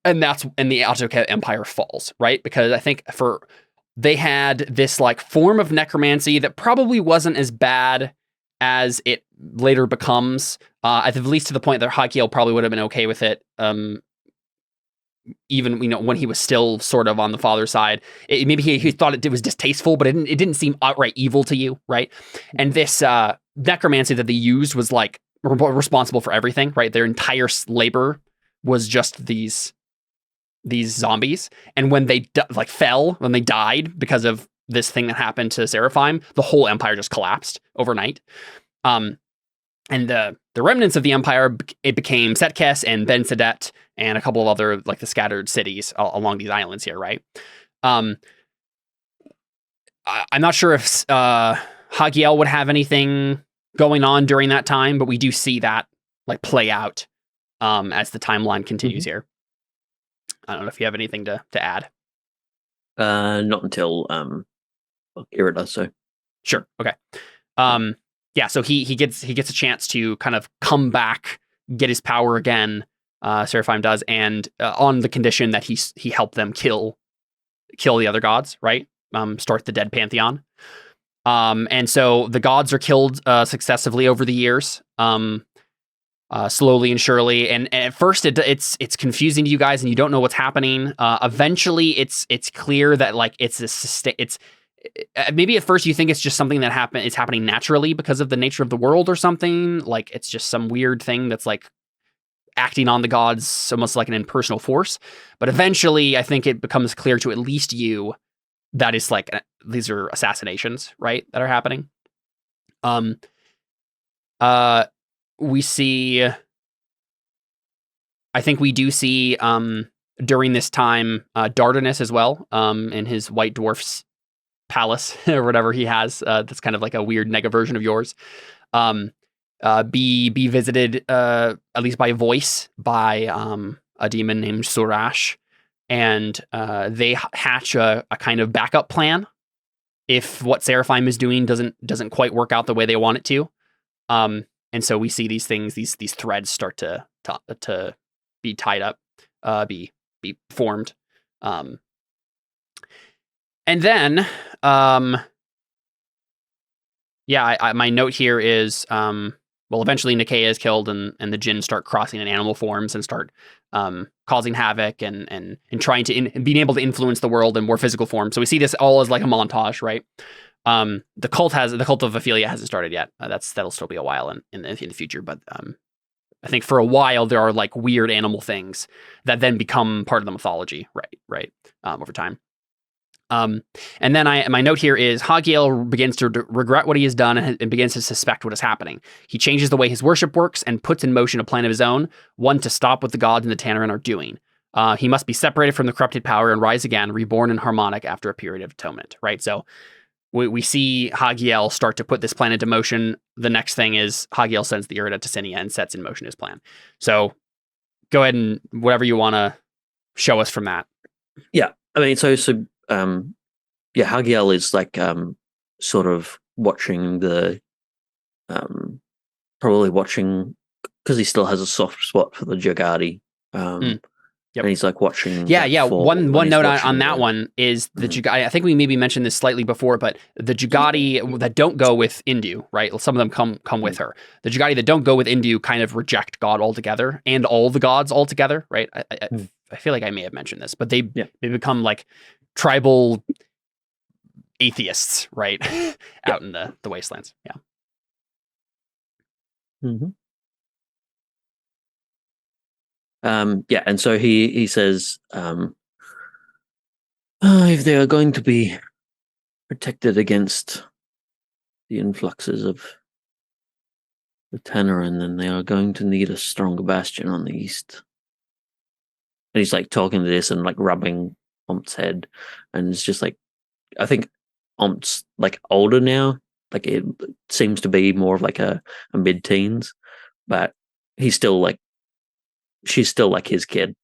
and the Autocat Empire falls, right? Because I think they had this like form of necromancy that probably wasn't as bad as it later becomes, at least to the point that Hakiel probably would have been okay with it, even when he was still sort of on the father's side. Maybe he thought it was distasteful, but it didn't seem outright evil to you, right? And this necromancy that they used was like responsible for everything, right? Their entire labor was just these zombies, and when they when they died because of this thing that happened to Seraphim, the whole empire just collapsed overnight. And the remnants of the empire, it became Setkes and Ben Sadet and a couple of other, like, the scattered cities along these islands here, right? I'm not sure if Hagiel would have anything going on during that time, but we do see that like play out as the timeline continues here. I don't know if you have anything to add. Not until Ira does so. Sure. Okay. Yeah, so he gets a chance to kind of come back, get his power again. Seraphim does, and on the condition that he helped them kill the other gods, right? Start the dead pantheon. And so the gods are killed successively over the years, slowly and surely. And at first it's confusing to you guys, and you don't know what's happening. Eventually, it's clear that like it's maybe at first you think it's just something that it's happening naturally because of the nature of the world or something. Like, it's just some weird thing that's like acting on the gods almost like an impersonal force. But eventually I think it becomes clear to at least you that it's like these are assassinations, right, that are happening. We see, I think we do see during this time Dardanus as well, in his White Dwarf's palace or whatever he has, that's kind of like a weird nega version of yours, be visited at least by voice by a demon named Surash, and they hatch a kind of backup plan if what Seraphim is doing doesn't quite work out the way they want it to. And so we see these things, these threads start to be tied up, be formed. And then, my note here is, eventually Nicaea is killed, and the Jinn start crossing in animal forms and start causing havoc and trying to being able to influence the world in more physical form. So we see this all as like a montage, right? The cult of Ophelia hasn't started yet. That'll still be a while in the future, but I think for a while there are like weird animal things that then become part of the mythology, right, over time. And then my note here is Hagiel begins to regret what he has done and begins to suspect what is happening. He changes the way his worship works and puts in motion a plan of his own, one to stop what the gods and the Tannerin are doing. He must be separated from the corrupted power and rise again, reborn and harmonic after a period of atonement, right? So we see Hagiel start to put this plan into motion. The next thing is Hagiel sends the Irida to Sinia and sets in motion his plan. So go ahead and whatever you want to show us from that. Yeah, I mean, so Hagiel is like sort of watching probably watching because he still has a soft spot for the Jagadi, Yep. And he's like watching. Yeah. One note on that the, one is the Jugati. I think we maybe mentioned this slightly before, but the Jugati that don't go with Indu, right? Some of them come with her. The Jugati that don't go with Indu kind of reject God altogether and all the gods altogether, right? I feel like I may have mentioned this, but they become like tribal atheists, right? Out in the wastelands. Yeah. Mm-hmm. And so he says, if they are going to be protected against the influxes of the Tanneran, then they are going to need a stronger bastion on the east. And he's like talking to this and like rubbing Omp's head, and it's just like, I think Omp's like older now. Like it seems to be more of like a mid-teens, but he's still like, she's still like his kid.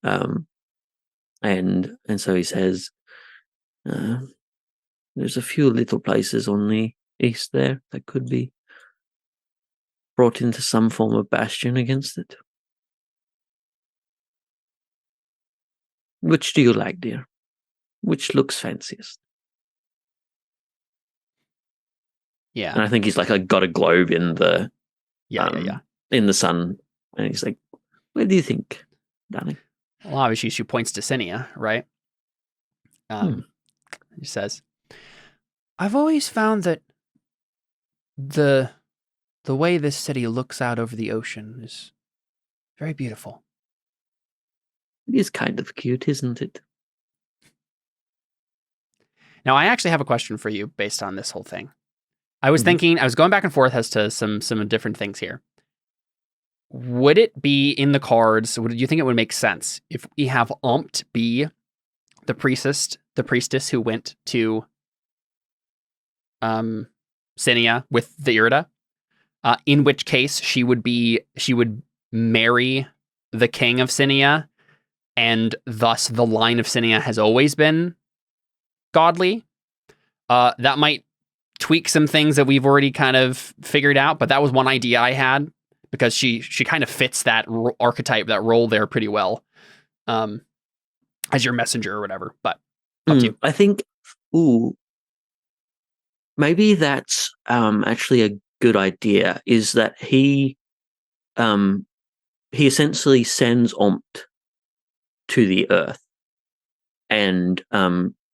And so he says, there's a few little places on the east there that could be brought into some form of bastion against it. Which do you like, dear? Which looks fanciest? Yeah. And I think he's like got a globe in the in the sun, and he's like, "Where do you think, darling?" Well, obviously she points to Sinia, right? He says, "I've always found that the way this city looks out over the ocean is very beautiful." It is kind of cute, isn't it? Now, I actually have a question for you based on this whole thing. I was thinking, I was going back and forth as to some different things here. Would it be in the cards? Do you think it would make sense if we have Ompt be the priestess who went to Sinia with the Irida? In which case she would marry the king of Sinia, and thus the line of Sinia has always been godly. That might tweak some things that we've already kind of figured out, but that was one idea I had, because she kind of fits that archetype, that role there pretty well, as your messenger or whatever. But up to you. I think, maybe that's actually a good idea. Is that he essentially sends Ompt to the earth, and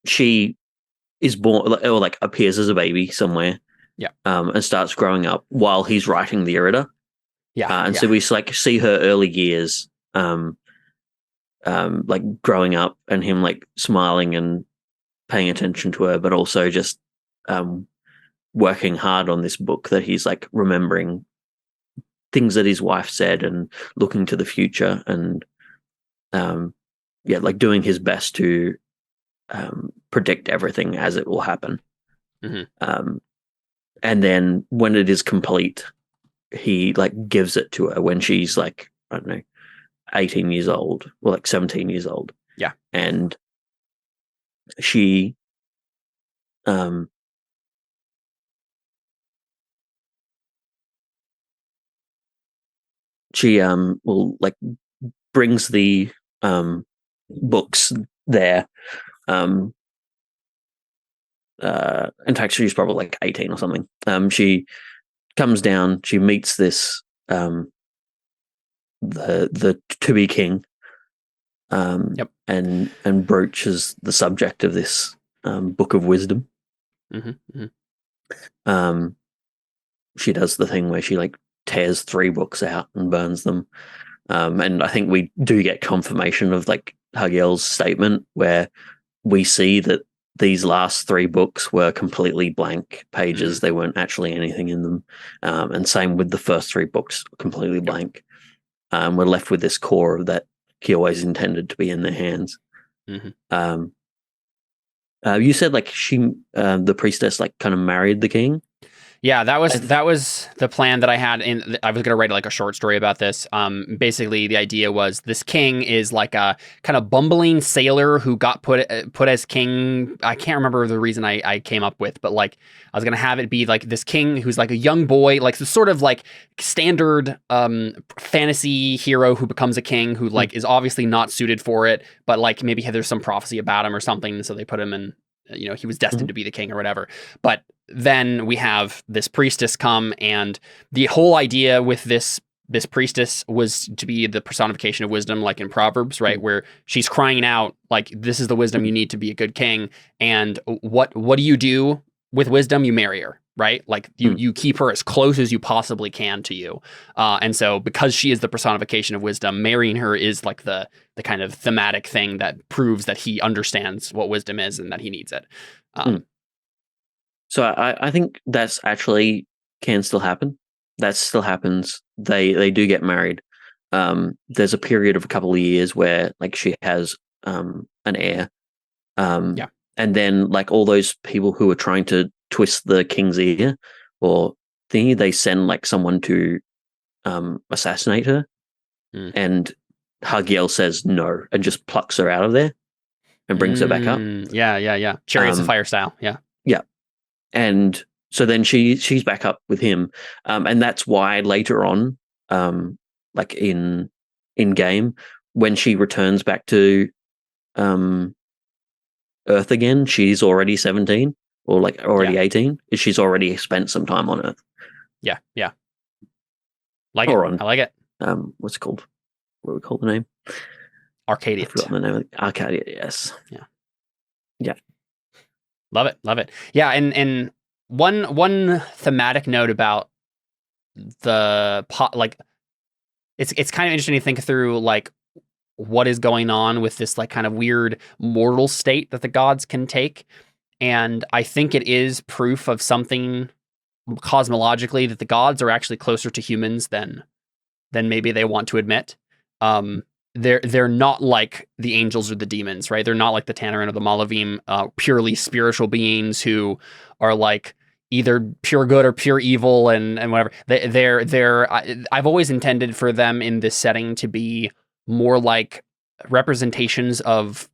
she is born, or like appears as a baby somewhere, and starts growing up while he's writing the Irida. So we like see her early years, like growing up, and him like smiling and paying attention to her, but also just working hard on this book, that he's like remembering things that his wife said and looking to the future, and like doing his best to predict everything as it will happen. And then when it is complete, he like gives it to her when she's like, I don't know, 18 years old, or like 17 years old. Yeah. And she will like brings the books there. In fact, she's probably like 18 or something. She comes down, she meets this the to-be king, and broaches the subject of this book of wisdom. She does the thing where she like tears 3 books out and burns them, and I think we do get confirmation of like Hagiel's statement, where we see that these last 3 books were completely blank pages. There weren't actually anything in them, and same with the first 3 books, completely blank. We're left with this core that he always intended to be in their hands. You said like she, the priestess, like kind of married the king. Yeah, that I was th- that was the plan that I had, and I was gonna write like a short story about this. Basically, the idea was this king is like a kind of bumbling sailor who got put as king. I can't remember the reason I came up with, but like I was gonna have it be like this king who's like a young boy, like the sort of like standard fantasy hero who becomes a king who like is obviously not suited for it, but like maybe there's some prophecy about him or something, so they put him in. He was destined Mhm. to be the king or whatever, but then we have this priestess come, and the whole idea with this priestess was to be the personification of wisdom, like in Proverbs, right? Mm. Where she's crying out, like, this is the wisdom you need to be a good king. And what do you do with wisdom? You marry her, right? Like you keep her as close as you possibly can to you. And so because she is the personification of wisdom, marrying her is like the kind of thematic thing that proves that he understands what wisdom is and that he needs it. So I think that's actually can still happen. That still happens. They do get married. There's a period of a couple of years where like she has an heir. Yeah. And then like all those people who are trying to twist the king's ear or thingy, they send like someone to assassinate her. And Hagiel says no and just plucks her out of there and brings her back up. Yeah. Chariots of Fire style. Yeah. Yeah. And so then she's back up with him, and that's why later on, like in game, when she returns back to Earth again, she's already 17 or like already 18. She's already spent some time on Earth. Yeah. Like or it. on I like it. What's it called? What do we call the name? Arcadia. I've forgotten the name of it. Arcadia. Yes. Yeah. Love it. Yeah, and one thematic note about the pot, like it's kind of interesting to think through like what is going on with this like kind of weird mortal state that the gods can take, and I think it is proof of something cosmologically that the gods are actually closer to humans than maybe they want to admit. They're not like the angels or the demons, right? They're not like the Tannerin or the Malavim, purely spiritual beings who are like either pure good or pure evil and whatever. I've always intended for them in this setting to be more like representations of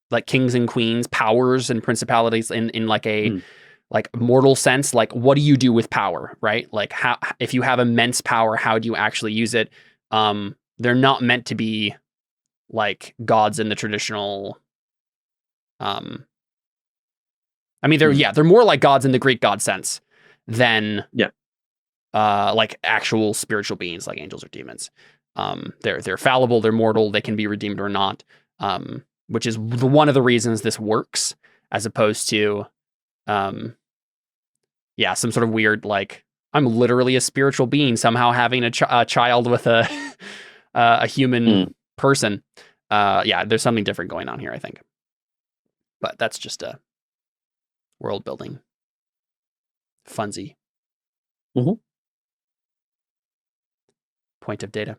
like kings and queens, powers and principalities in like a like mortal sense. Like, what do you do with power, right? Like, how if you have immense power, how do you actually use it? They're not meant to be like gods in the traditional. I mean, they're more like gods in the Greek god sense than like actual spiritual beings like angels or demons. They're fallible, they're mortal, they can be redeemed or not. Which is one of the reasons this works, as opposed to, some sort of weird like I'm literally a spiritual being somehow having a child with a a human person. There's something different going on here, I think. But that's just a world building funsy point of data.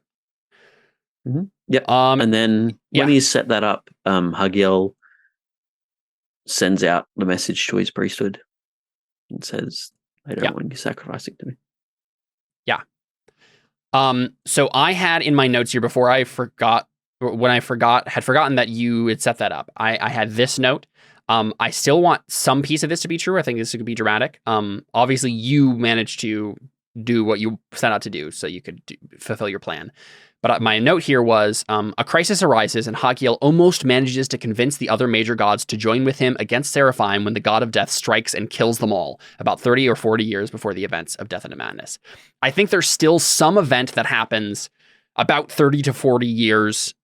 Yeah. And then when he's set that up, Hagiel sends out the message to his priesthood and says, I don't want you sacrificing to me. Yeah. So I had in my notes here before I forgot, had forgotten that you had set that up. I had this note. I still want some piece of this to be true. I think this could be dramatic. Obviously you managed to do what you set out to do, so you could fulfill your plan. But my note here was, a crisis arises and Hagiel almost manages to convince the other major gods to join with him against Seraphim when the god of death strikes and kills them all, about 30 or 40 years before the events of Death and Madness. I think there's still some event that happens about 30 to 40 years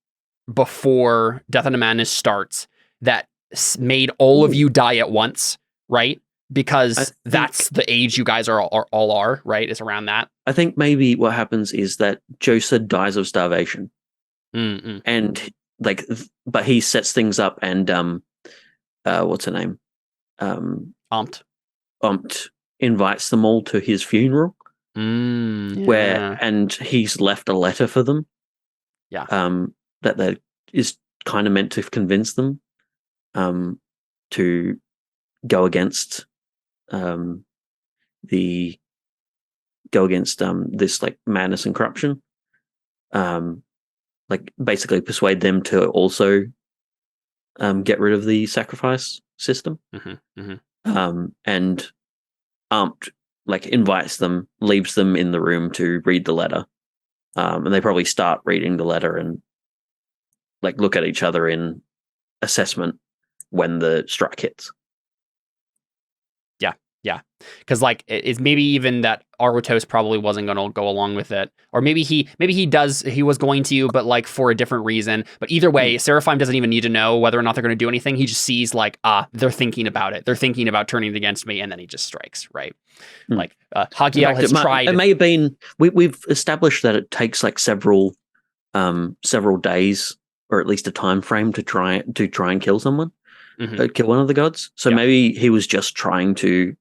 before Death and Madness starts that made all of you die at once, right? Because that's the age you guys are all, right? It's around that. I think maybe what happens is that Josa dies of starvation, and like, but he sets things up, and what's her name? Ompt invites them all to his funeral, and he's left a letter for them. That is kind of meant to convince them to go against the go against this like madness and corruption. Like basically persuade them to also get rid of the sacrifice system. And like invites them, leaves them in the room to read the letter. And they probably start reading the letter and like look at each other in assessment when the strike hits. Yeah, because like it's maybe even that Arutos probably wasn't going to go along with it, or maybe he was going to, but like for a different reason. But either way, Seraphim doesn't even need to know whether or not they're going to do anything. He just sees like, they're thinking about it. They're thinking about turning it against me, and then he just strikes. Right? Like Hagiel has tried. It may have been. We've established that it takes like several days, or at least a time frame to try and kill someone, kill one of the gods. So maybe he was just trying to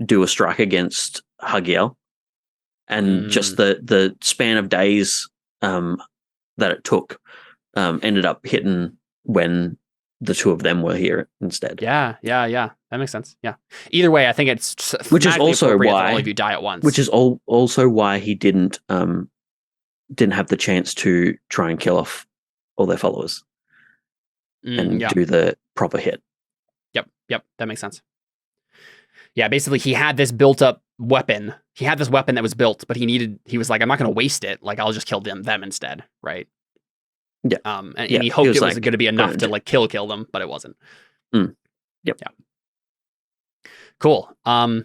do a strike against Hagiel, and just the span of days that it took ended up hitting when the two of them were here instead. Yeah, that makes sense. Yeah. Either way, I think it's which is also why all of you die at once. Which is also why he didn't have the chance to try and kill off all their followers and do the proper hit. Yep, that makes sense. Yeah, basically he had this built up weapon. He had this weapon that was built, but he was like, I'm not going to waste it. Like, I'll just kill them instead, right? Yeah. And he hoped it was going to be enough to like kill them, but it wasn't. Yep. Yeah. Cool. So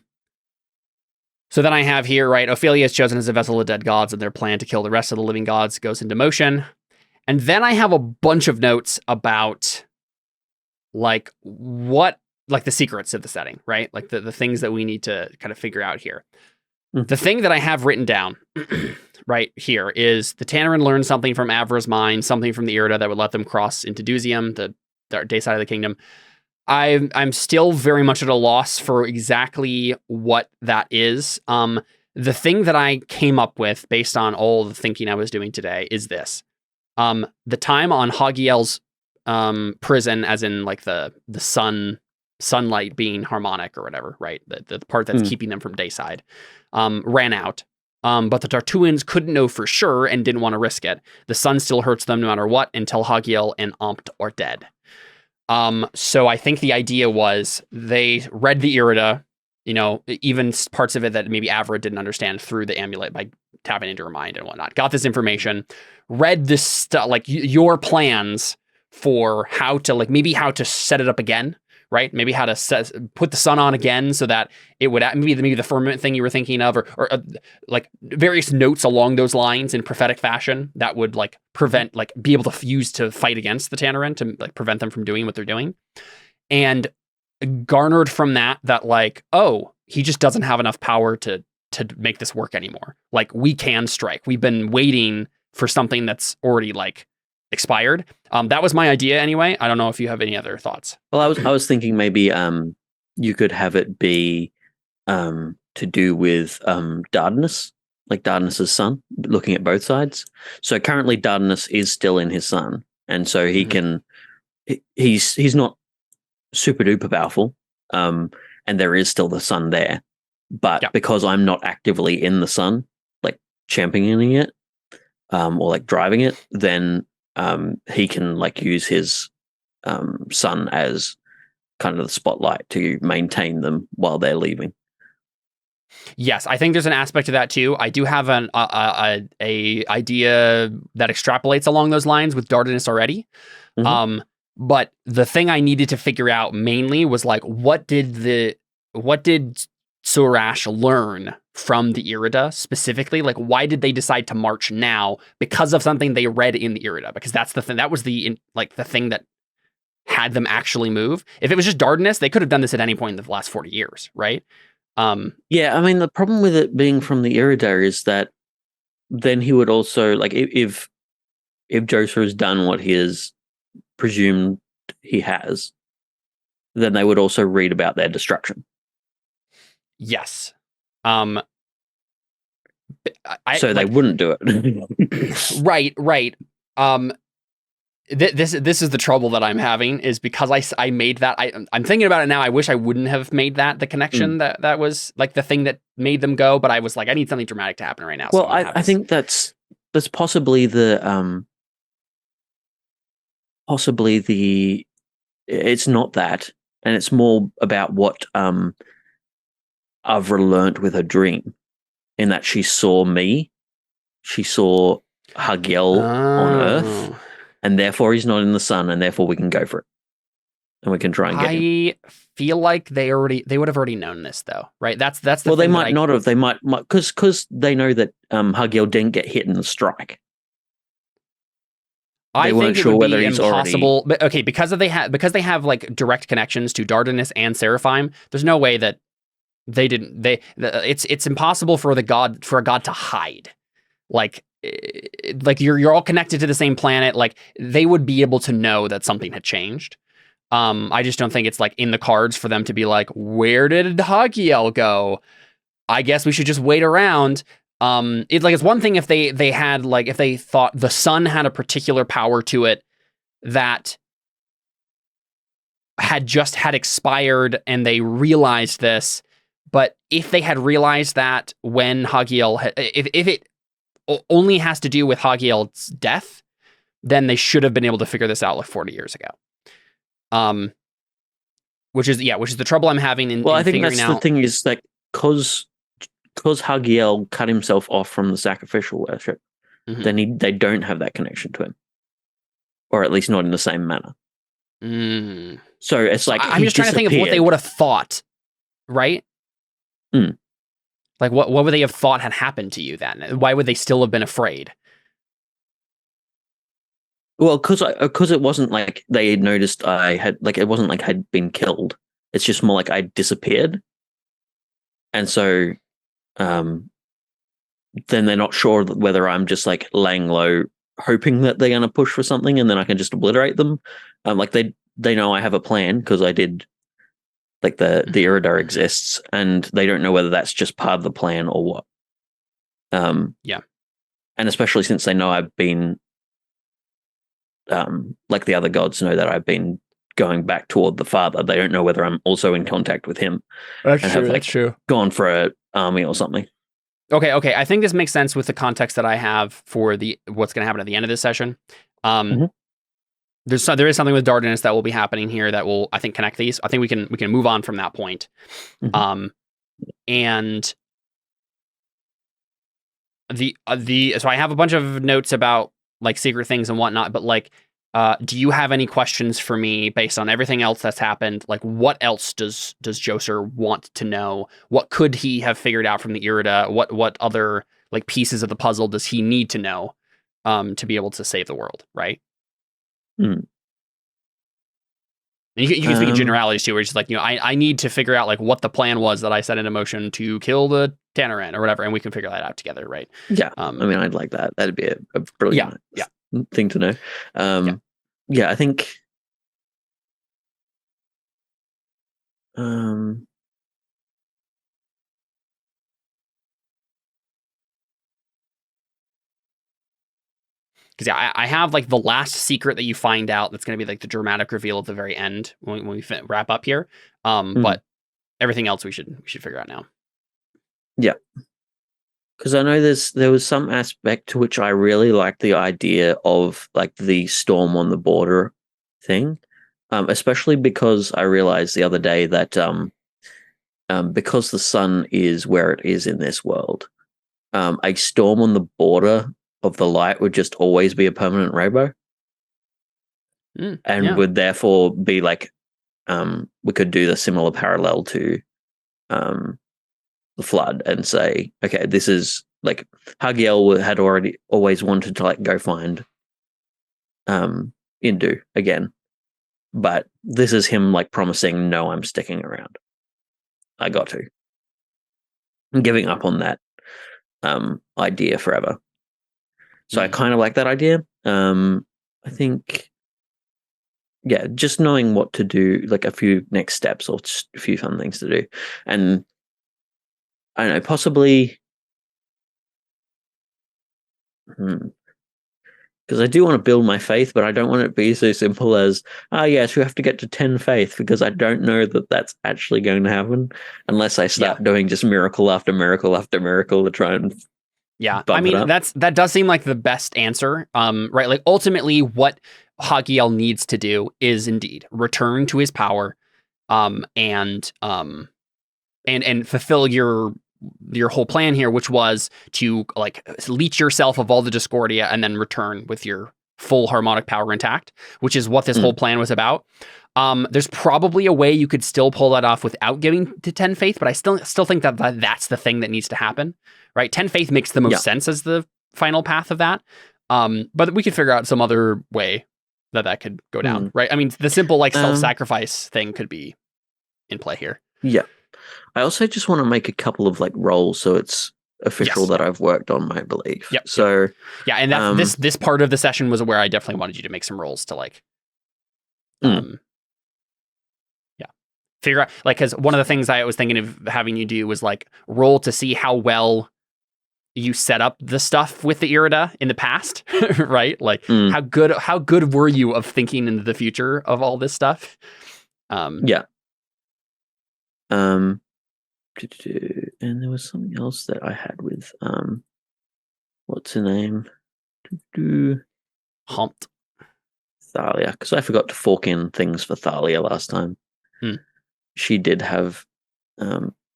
then I have here, right, Ophelia is chosen as a vessel of dead gods, and their plan to kill the rest of the living gods goes into motion. And then I have a bunch of notes about like the secrets of the setting, right? Like the things that we need to kind of figure out here. The thing that I have written down right here is the Tannerin learned something from Avra's mind, something from the Irida that would let them cross into Duzium, the day side of the kingdom. I'm still very much at a loss for exactly what that is. The thing that I came up with based on all the thinking I was doing today is this. The time on Hagiel's prison, as in like the sunlight being harmonic or whatever, right? The part that's keeping them from dayside, ran out. But the Tartuans couldn't know for sure and didn't want to risk it. The sun still hurts them no matter what until Hagiel and Ampt are dead. So I think the idea was they read the Irida, even parts of it that maybe Avra didn't understand through the amulet by tapping into her mind and whatnot. Got this information, read this stuff, like your plans for how to set it up again. Right? Maybe how to put the sun on again so that it would maybe the firmament thing you were thinking of, or like various notes along those lines in prophetic fashion that would like prevent, like be able to use to fight against the Tannerin to like prevent them from doing what they're doing. And garnered from that like, oh, he just doesn't have enough power to make this work anymore. Like we can strike. We've been waiting for something that's already like expired. That was my idea anyway. I don't know if you have any other thoughts. Well, I was thinking maybe you could have it be to do with Dardanus, like Dardanus's son, looking at both sides. So currently Dardanus is still in his son, and so he can he's not super duper powerful, and there is still the sun there. But because I'm not actively in the sun, like championing it, or like driving it, then he can like use his son as kind of the spotlight to maintain them while they're leaving. Yes, I think there's an aspect to that too. I do have an idea that extrapolates along those lines with Dardanus already. But the thing I needed to figure out mainly was like, what did Surash learn from the Irida specifically? Like, why did they decide to march now? Because of something they read in the Irida. Because that's the thing. That was the thing that had them actually move. If it was just Dardanus, they could have done this at any point in the last 40 years, right? Yeah, I mean, the problem with it being from the Irida is that then he would also, like, if Joseph has done what he has presumed he has, then they would also read about their destruction. Yes. So they wouldn't do it. Right. this is the trouble that I'm having, is because I made that. I'm thinking about it now. I wish I wouldn't have made that the connection that was like the thing that made them go. But I was like, I need something dramatic to happen right now. So Well, I think that's possibly the it's not that, and it's more about what Avra learnt with her dream, in that she saw me, she saw Hagiel on Earth, and therefore he's not in the sun, and therefore we can go for it, and we can try and get him. I feel like they would have already known this though, right? That's the well, thing they might not have. They might because they know that Hagiel didn't get hit in the strike. I think it would be impossible. But okay, because they have like direct connections to Dardanus and Seraphim. There's no way that they didn't. It's impossible for a god to hide. Like you're all connected to the same planet. Like they would be able to know that something had changed. I just don't think it's like in the cards for them to be like, where did Hagiel go? I guess we should just wait around. It's one thing if they had like, if they thought the sun had a particular power to it that had expired and they realized this, but if they had realized that when Hagiel if it only has to do with Hagiel's death, then they should have been able to figure this out like 40 years ago. Which is the trouble I'm having in I think that's out. The thing is like, because Hagiel cut himself off from the sacrificial worship, then they don't have that connection to him, or at least not in the same manner. So it's like I'm just trying to think of what they would have thought, right? Like what would they have thought had happened to you then? Why would they still have been afraid? Well, because it wasn't like they had noticed I had, like, it wasn't like I'd been killed. It's just more like I disappeared, and so then they're not sure whether I'm just like laying low, hoping that they're going to push for something, and then I can just obliterate them. Like they know I have a plan because I did. Like the Irida exists, and they don't know whether that's just part of the plan or what. Yeah, and especially since they know I've been, like the other gods know that I've been going back toward the father. They don't know whether I'm also in contact with him. That's true. That's true. Gone for an army or something. Okay. I think this makes sense with the context that I have for what's going to happen at the end of this session. There is something with Dardanus that will be happening here that will, I think, connect these. I think we can move on from that point. And so I have a bunch of notes about like secret things and whatnot, but like, do you have any questions for me based on everything else that's happened? Like, what else does Joser want to know? What could he have figured out from the Irida? What other like pieces of the puzzle does he need to know to be able to save the world? Right. And you can speak in generalities too, where it's just like, I need to figure out like what the plan was that I set into motion to kill the Tanneran or whatever, and we can figure that out together, right? Yeah. I mean, I'd like that. That'd be a brilliant thing to know. I think because I have like the last secret that you find out that's going to be like the dramatic reveal at the very end when we wrap up here. But everything else we should figure out now. Yeah, because I know there was some aspect to which I really liked the idea of like the storm on the border thing, especially because I realized the other day that because the sun is where it is in this world, a storm on the border of the light would just always be a permanent rainbow, and would therefore be like, we could do the similar parallel to the flood and say, okay, this is like Hagiel had always wanted to like go find Indu again, but this is him like promising, no, I'm sticking around. I got to. I'm giving up on that idea forever. So I kind of like that idea. I think, just knowing what to do, like a few next steps or just a few fun things to do. And I don't know, possibly Because I do want to build my faith, but I don't want it to be so simple as, yes, we have to get to 10 faith, because I don't know that that's actually going to happen unless I start doing just miracle after miracle after miracle to try and bump it up. that does seem like the best answer. Right? Like ultimately what Hagiel needs to do is indeed return to his power, and fulfill your whole plan here, which was to like leech yourself of all the discordia and then return with your full harmonic power intact, which is what this whole plan was about. There's probably a way you could still pull that off without giving to 10 faith, but I still think that that's the thing that needs to happen, right? 10 faith makes the most sense as the final path of that. But we could figure out some other way that could go down, right? I mean, the simple like self-sacrifice thing could be in play here. Yeah. I also just want to make a couple of like roles so it's official that I've worked on my belief. Yep. So yeah, and that's this part of the session was where I definitely wanted you to make some rolls to like figure out, like, because one of the things I was thinking of having you do was like roll to see how well you set up the stuff with the Irida in the past, right? Like how good were you of thinking into the future of all this stuff? And there was something else that I had with what's her name? Humped. Thalia, because I forgot to fork in things for Thalia last time. She did have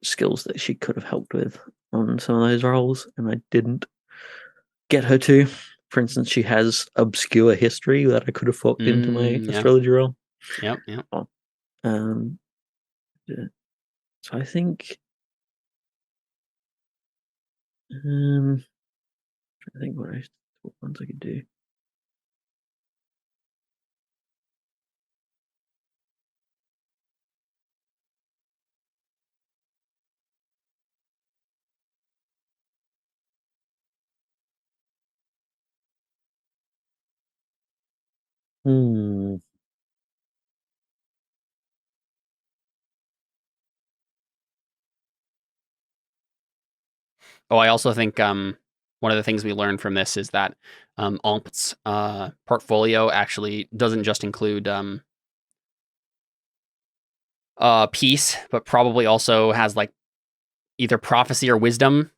skills that she could have helped with on some of those roles, and I didn't get her to. For instance, she has obscure history that I could have forked into my astrology role. Yep. So I think what ones I could do. I also think one of the things we learned from this is that Ampt's portfolio actually doesn't just include peace, but probably also has like either prophecy or wisdom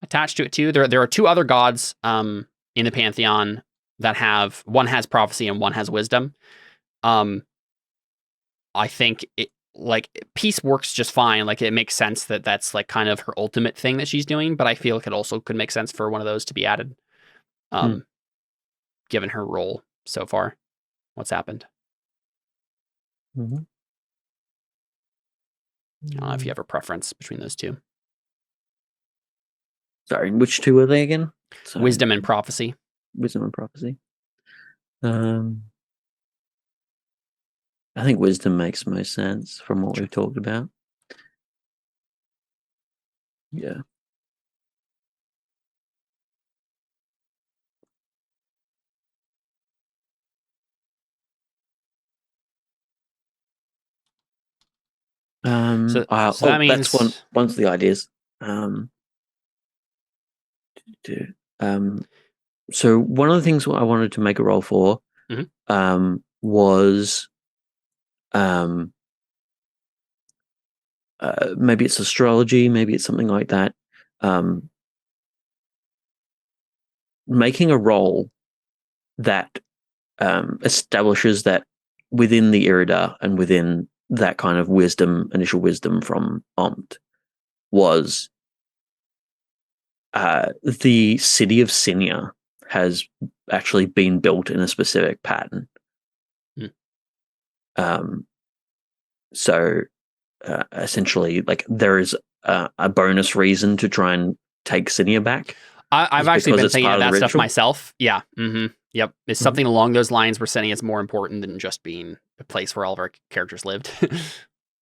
attached to it too. There are two other gods in the pantheon that have, one has prophecy and one has wisdom. I think it, like, peace works just fine. Like, it makes sense that that's like kind of her ultimate thing that she's doing, but I feel like it also could make sense for one of those to be added, given her role so far. What's happened? I don't know if you have a preference between those two. Sorry, which two are they again? Wisdom and prophecy. Wisdom and prophecy. I think wisdom makes most sense from what we've talked about. Yeah. So that means that's one of the ideas. So one of the things I wanted to make a roll for was maybe it's astrology, maybe it's something like that. Making a role that establishes that within the Irida and within that kind of wisdom, initial wisdom from Amt, was the city of Sinia has actually been built in a specific pattern. So essentially, like, there is a bonus reason to try and take Sinia back. I've actually been thinking of that stuff myself. Yeah. Yep. It's something along those lines where Sinia is more important than just being a place where all of our characters lived.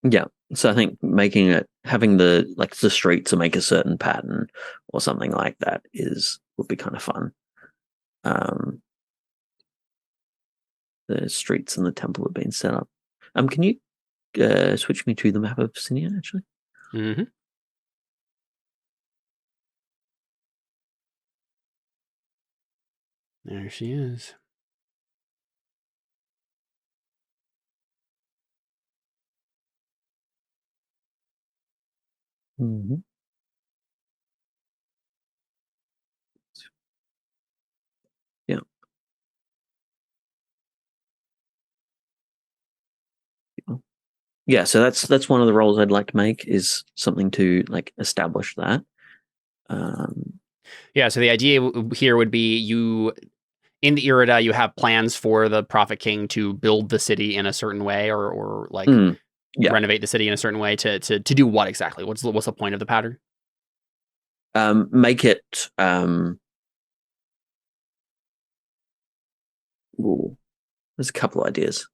Yeah. So I think having the street to make a certain pattern or something like that would be kind of fun. The streets and the temple have been set up. Can you switch me to the map of Sinia, actually? There she is. Mm-hmm. Yeah. Yeah, so that's one of the roles I'd like to make, is something to like establish that. Yeah, so the idea here would be in the Irida, you have plans for the Prophet King to build the city in a certain way, or like Yeah. renovate the city in a certain way to do what exactly? What's the point of the pattern? Make it ooh, there's a couple of ideas.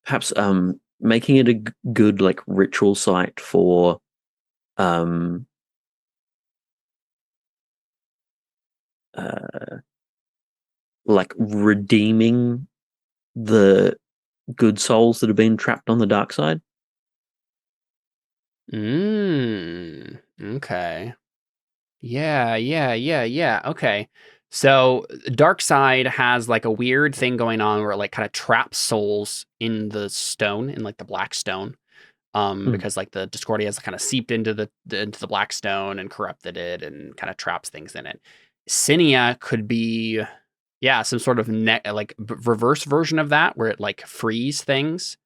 Perhaps making it a good like ritual site for like redeeming the good souls that have been trapped on the dark side. Okay. Yeah. Okay. So Dark Side has like a weird thing going on where it like kind of traps souls in the stone, in like the black stone. Because like the Discordia has kind of seeped into the black stone and corrupted it and kind of traps things in it. Sinia could be, yeah, some sort of reverse version of that where it like frees things.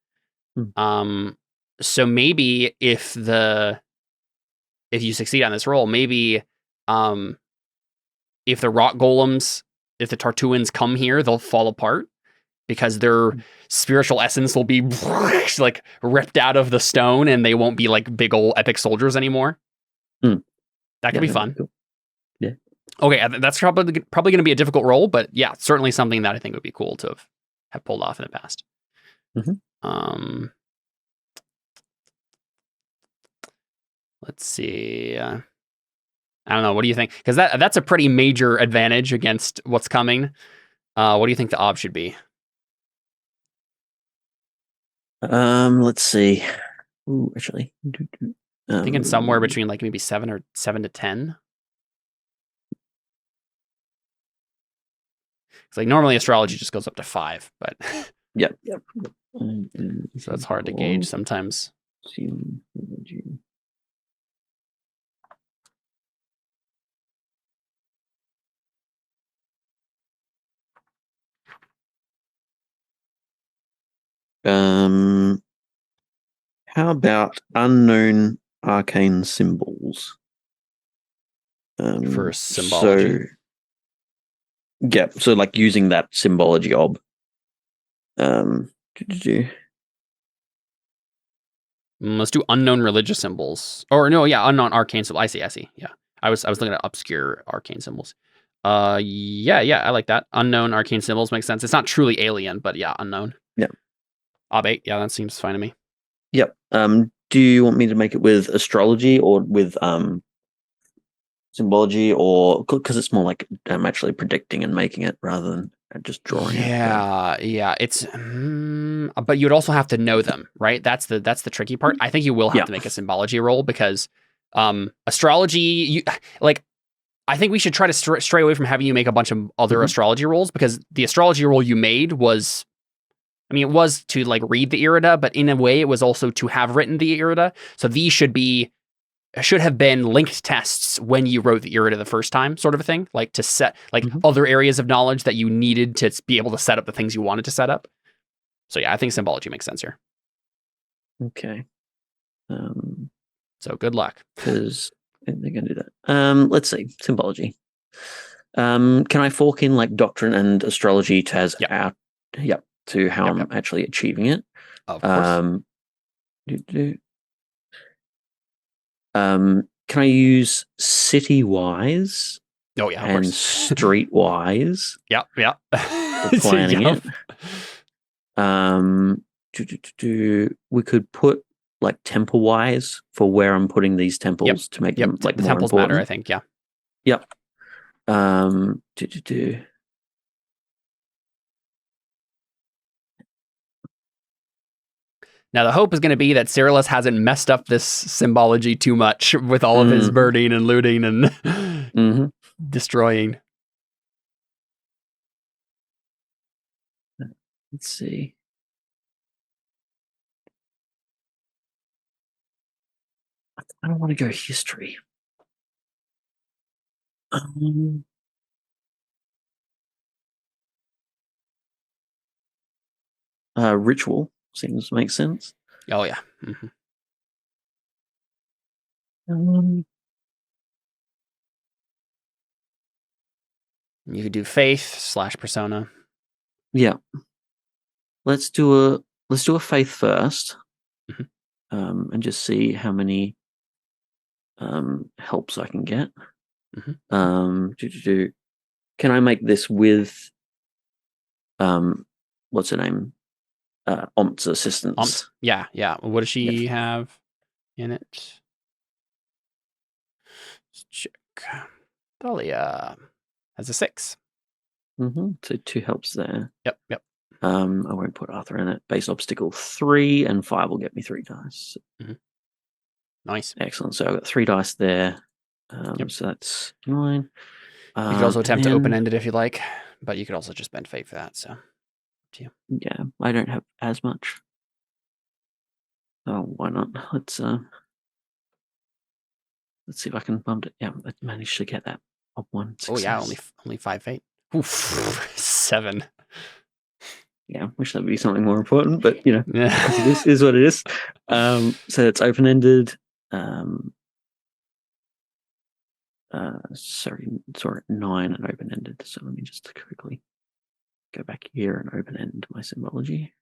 So maybe if you succeed on this role, maybe if the rock golems, if the Tartuans come here, they'll fall apart because their spiritual essence will be like ripped out of the stone and they won't be like big old epic soldiers anymore. That could be fun. Cool. Yeah. Okay, that's probably going to be a difficult role, but yeah, certainly something that I think would be cool to have pulled off in the past. Let's see. I don't know. What do you think? Because that's a pretty major advantage against what's coming. What do you think the ob should be? Let's see. Ooh, actually, Thinking somewhere between like maybe 7 to 10. It's like normally astrology just goes up to 5, but yep. So it's hard to gauge sometimes. How about unknown arcane symbols? For symbology. So like using that symbology ob. Let's do unknown religious symbols. Or no, yeah, unknown arcane symbols. I see. Yeah. I was looking at obscure arcane symbols. Yeah, I like that. Unknown arcane symbols makes sense. It's not truly alien, but yeah, unknown. Yeah. Ob 8, yeah, that seems fine to me. Yep. Do you want me to make it with astrology or with symbology, or because it's more like I'm actually predicting and making it rather than just drawing it? Yeah. It's but you'd also have to know them, right? That's the tricky part. I think you will have to make a symbology roll because astrology, I think we should try to stray away from having you make a bunch of other astrology rolls, because the astrology roll you made was, I mean, it was to like read the Irida, but in a way it was also to have written the Irida. So these should have been linked tests when you wrote the Irida the first time, sort of a thing, like to set like other areas of knowledge that you needed to be able to set up the things you wanted to set up. So yeah, I think symbology makes sense here. Okay. So good luck. Because they're going to do that. Let's see. Symbology. Can I fork in like doctrine and astrology to as to how I'm actually achieving it? Of course. Can I use city-wise? Oh yeah, and street-wise? Yep. For planning it. We could put like temple-wise for where I'm putting these temples to make them like the more temples important. matter, I think. Yeah. Yep. Now, the hope is going to be that Cyrillus hasn't messed up this symbology too much with all of his burning and looting and destroying. Let's see. I don't want to go history. Ritual seems to make sense. Oh yeah. Mm-hmm. You could do faith / persona. Yeah. Let's do a faith first, and just see how many helps I can get. Can I make this with what's her name? Omt's assistance. Omt? Yeah. What does she have in it? Let's check. Thalia has a 6. So 2 helps there. Yep. I won't put Arthur in it. Base obstacle 3 and 5 will get me 3 dice. Nice. Excellent. So I've got 3 dice there. So that's 9. You could also attempt to open-end it if you like, but you could also just spend fate for that. So, up to you. Yeah, I don't have as much. Oh, why not? Let's see if I can bump it. Yeah, I managed to get that up 1 success. Oh yeah, only 5 fate. Oof, 7. Yeah, wish that would be something more important, but Yeah. this is what it is. So it's open-ended. Sorry, it's 9 and open-ended. So let me just quickly go back here and open-end my symbology.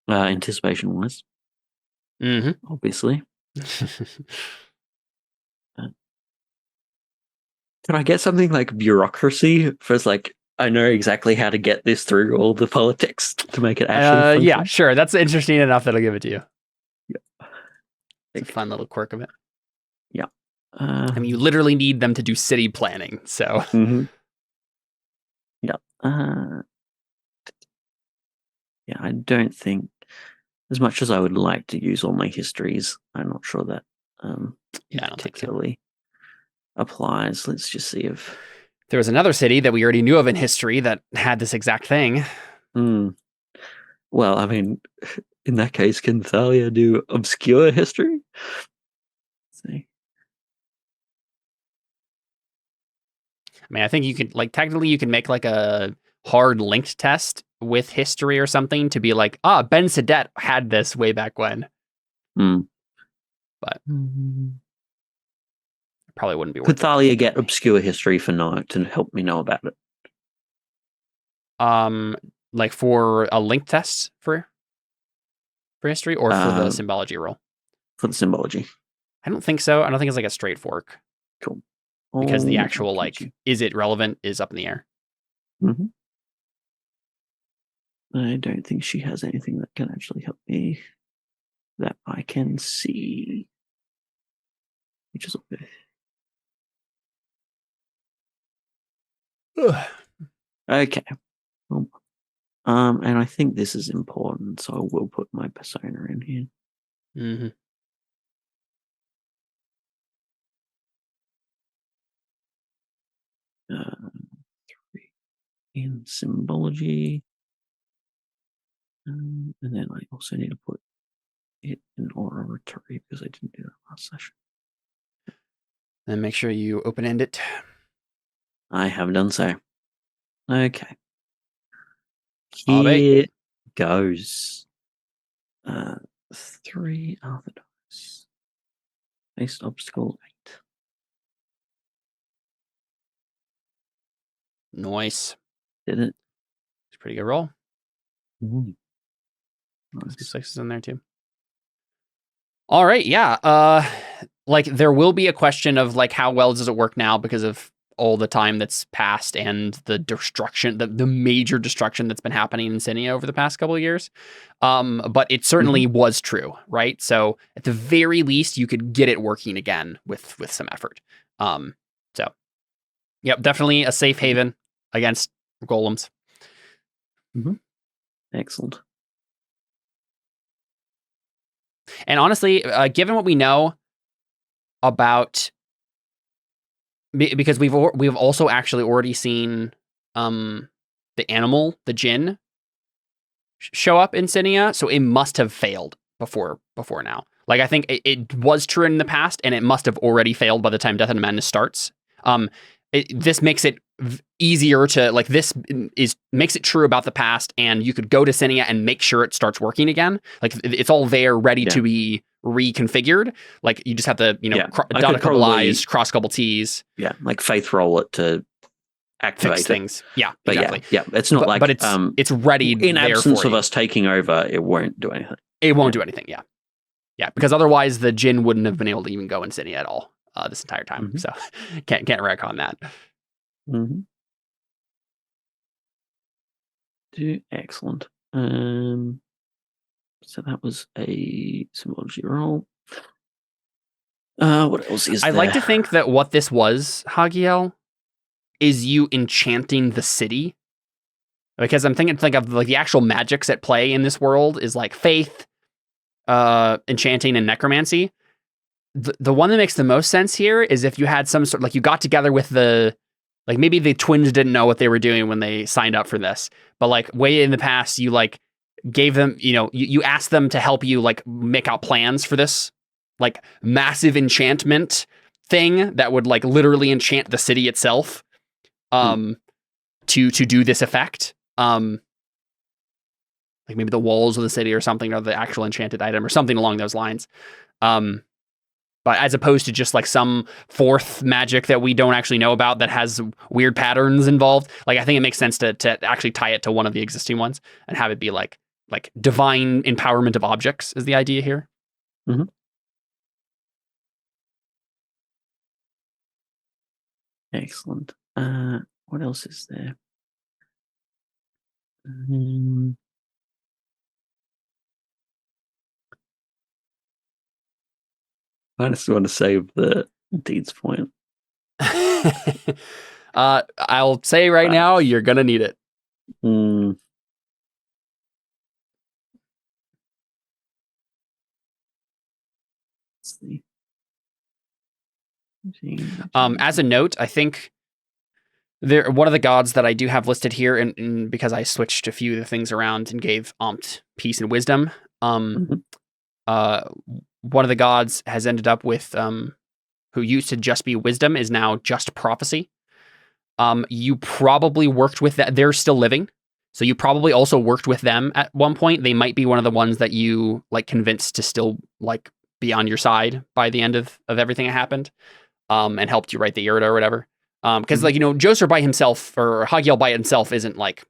Anticipation wise, obviously. Can I get something like bureaucracy? First, like I know exactly how to get this through all the politics to make it actually. Yeah, sure. That's interesting enough that I'll give it to you. Yeah, it's a fun little quirk of it. Yeah. I mean, you literally need them to do city planning. So. Yeah. Yeah, I don't think, as much as I would like to use all my histories, I'm not sure that I don't particularly applies. Let's just see if there was another city that we already knew of in history that had this exact thing. Well, I mean, in that case, can Thalia do obscure history? Let's see. I mean, I think you could, like, technically you can make like a hard linked test with history or something to be like, Ben Sadet had this way back when. But probably wouldn't be worth it. Could Thalia get obscure history to help me know about it? Like for a link test for history or for the symbology roll? For the symbology. I don't think so. I don't think it's like a straight fork. Cool. Because the actual, like, is it relevant is up in the air. I don't think she has anything that can actually help me that I can see. Which is okay. Well, and I think this is important, so I will put my persona in here. Three in symbology. And then I also need to put it in oratory because I didn't do that last session. Then make sure you open-end it. I have done so. Okay. Here goes. 3 other dice. Base obstacle 8. Nice. Did it? It's a pretty good roll. Nice. Some 6s in there too. All right, yeah. Like there will be a question of like how well does it work now because of all the time that's passed and the destruction, the major destruction that's been happening in Sinia over the past couple of years. But it certainly was true, right? So at the very least, you could get it working again with some effort. So, yep, definitely a safe haven against golems. Excellent. And honestly, given what we know about, because we've also actually already seen the animal, the djinn, show up in Sinia, so it must have failed before now. Like, I think it was true in the past, and it must have already failed by the time Death and Madness starts. This makes it easier to, like, makes it true about the past, and you could go to Sinia and make sure it starts working again. Like, it's all there, ready to be reconfigured. Like, you just have to, dot a couple I's, cross a couple T's. Yeah, like faith roll it to activate fix things. Yeah, but exactly. Yeah, it's not but it's ready. In absence of us taking over, it won't do anything. It won't do anything. Yeah. Yeah, because otherwise the djinn wouldn't have been able to even go in Sinia at all this entire time. So can't wreck on that. Excellent. So that was a symbology roll. What else is there? I'd like to think that what this was, Hagiel, is you enchanting the city. Because I'm thinking of like the actual magics at play in this world is like faith, enchanting, and necromancy. The one that makes the most sense here is if you had some sort, like, you got together with like, maybe the twins didn't know what they were doing when they signed up for this, but like way in the past, you like gave them, you asked them to help you like make out plans for this like massive enchantment thing that would like literally enchant the city itself, to do this effect. Like maybe the walls of the city or something, or the actual enchanted item or something along those lines. But as opposed to just like some fourth magic that we don't actually know about that has weird patterns involved. Like, I think it makes sense to actually tie it to one of the existing ones and have it be like divine empowerment of objects is the idea here. Excellent. What else is there? I just want to save the deeds point. I'll say right now, you're gonna need it. Let's see. As a note, I think one of the gods that I do have listed here, and because I switched a few of the things around and gave Ompt peace and wisdom, one of the gods has ended up with, who used to just be wisdom, is now just prophecy. You probably worked with that. They're still living. So you probably also worked with them at one point. They might be one of the ones that you like convinced to still like be on your side by the end of everything that happened, and helped you write the Irida or whatever. Because like, Joser by himself, or Hagiel by himself, isn't like